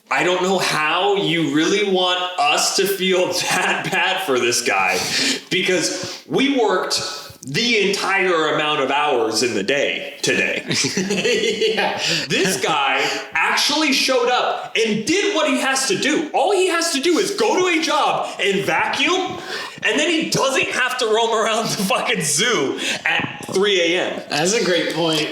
I don't know how you really want us to feel that bad for this guy, because we worked the entire amount of hours in the day today. Yeah. This guy actually showed up and did what he has to do. All he has to do is go to a job and vacuum, and then he doesn't have to roam around the fucking zoo at 3 a.m. That's a great point.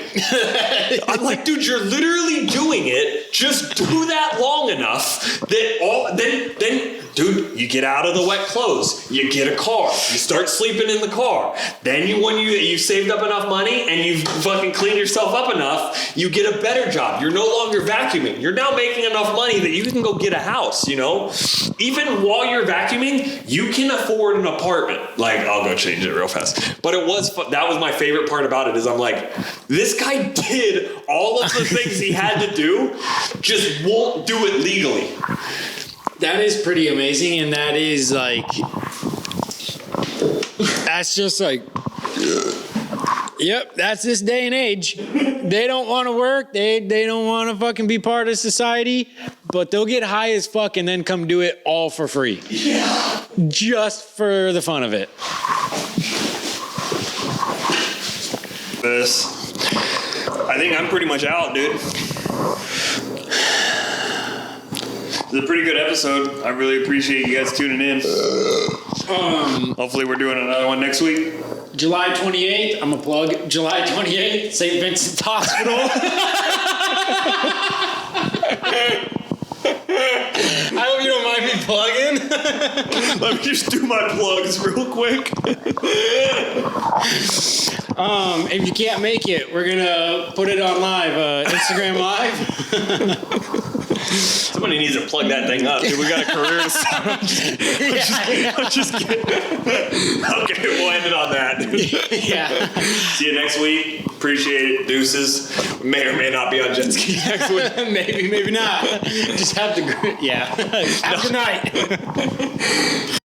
I'm like, dude, you're literally doing it. Just do that long enough that then dude, you get out of the wet clothes. You get a car. You start sleeping in the car. Then when you saved up enough money and you've fucking cleaned yourself up enough, you get a better job. You're no longer vacuuming. You're now making enough money that you can go get a house, you know? Even while you're vacuuming, you can afford an apartment. Like, I'll go change it real fast. But that was my favorite part about it, is I'm like, this guy did all of the things he had to do, just won't do it legally. That is pretty amazing, and that is like, that's just like, yep, that's this day and age. They don't want to work. They don't want to fucking be part of society, but they'll get high as fuck and then come do it all for free. Yeah. Just for the fun of it. I think I'm pretty much out, dude. It's a pretty good episode. I really appreciate you guys tuning in. Hopefully we're doing another one next week. July 28th, I'm a plug. July 28th, St. Vincent's Hospital. I hope you don't mind me plugging. Let me just do my plugs real quick. If you can't make it, we're gonna put it on live, Instagram Live. Somebody needs to plug that thing up. Dude, we got a career to start. I'm just kidding. Okay, we'll end it on that. Yeah. See you next week. Appreciate it. Deuces. We may or may not be on jet ski next week. Maybe not. Just have the have a good night.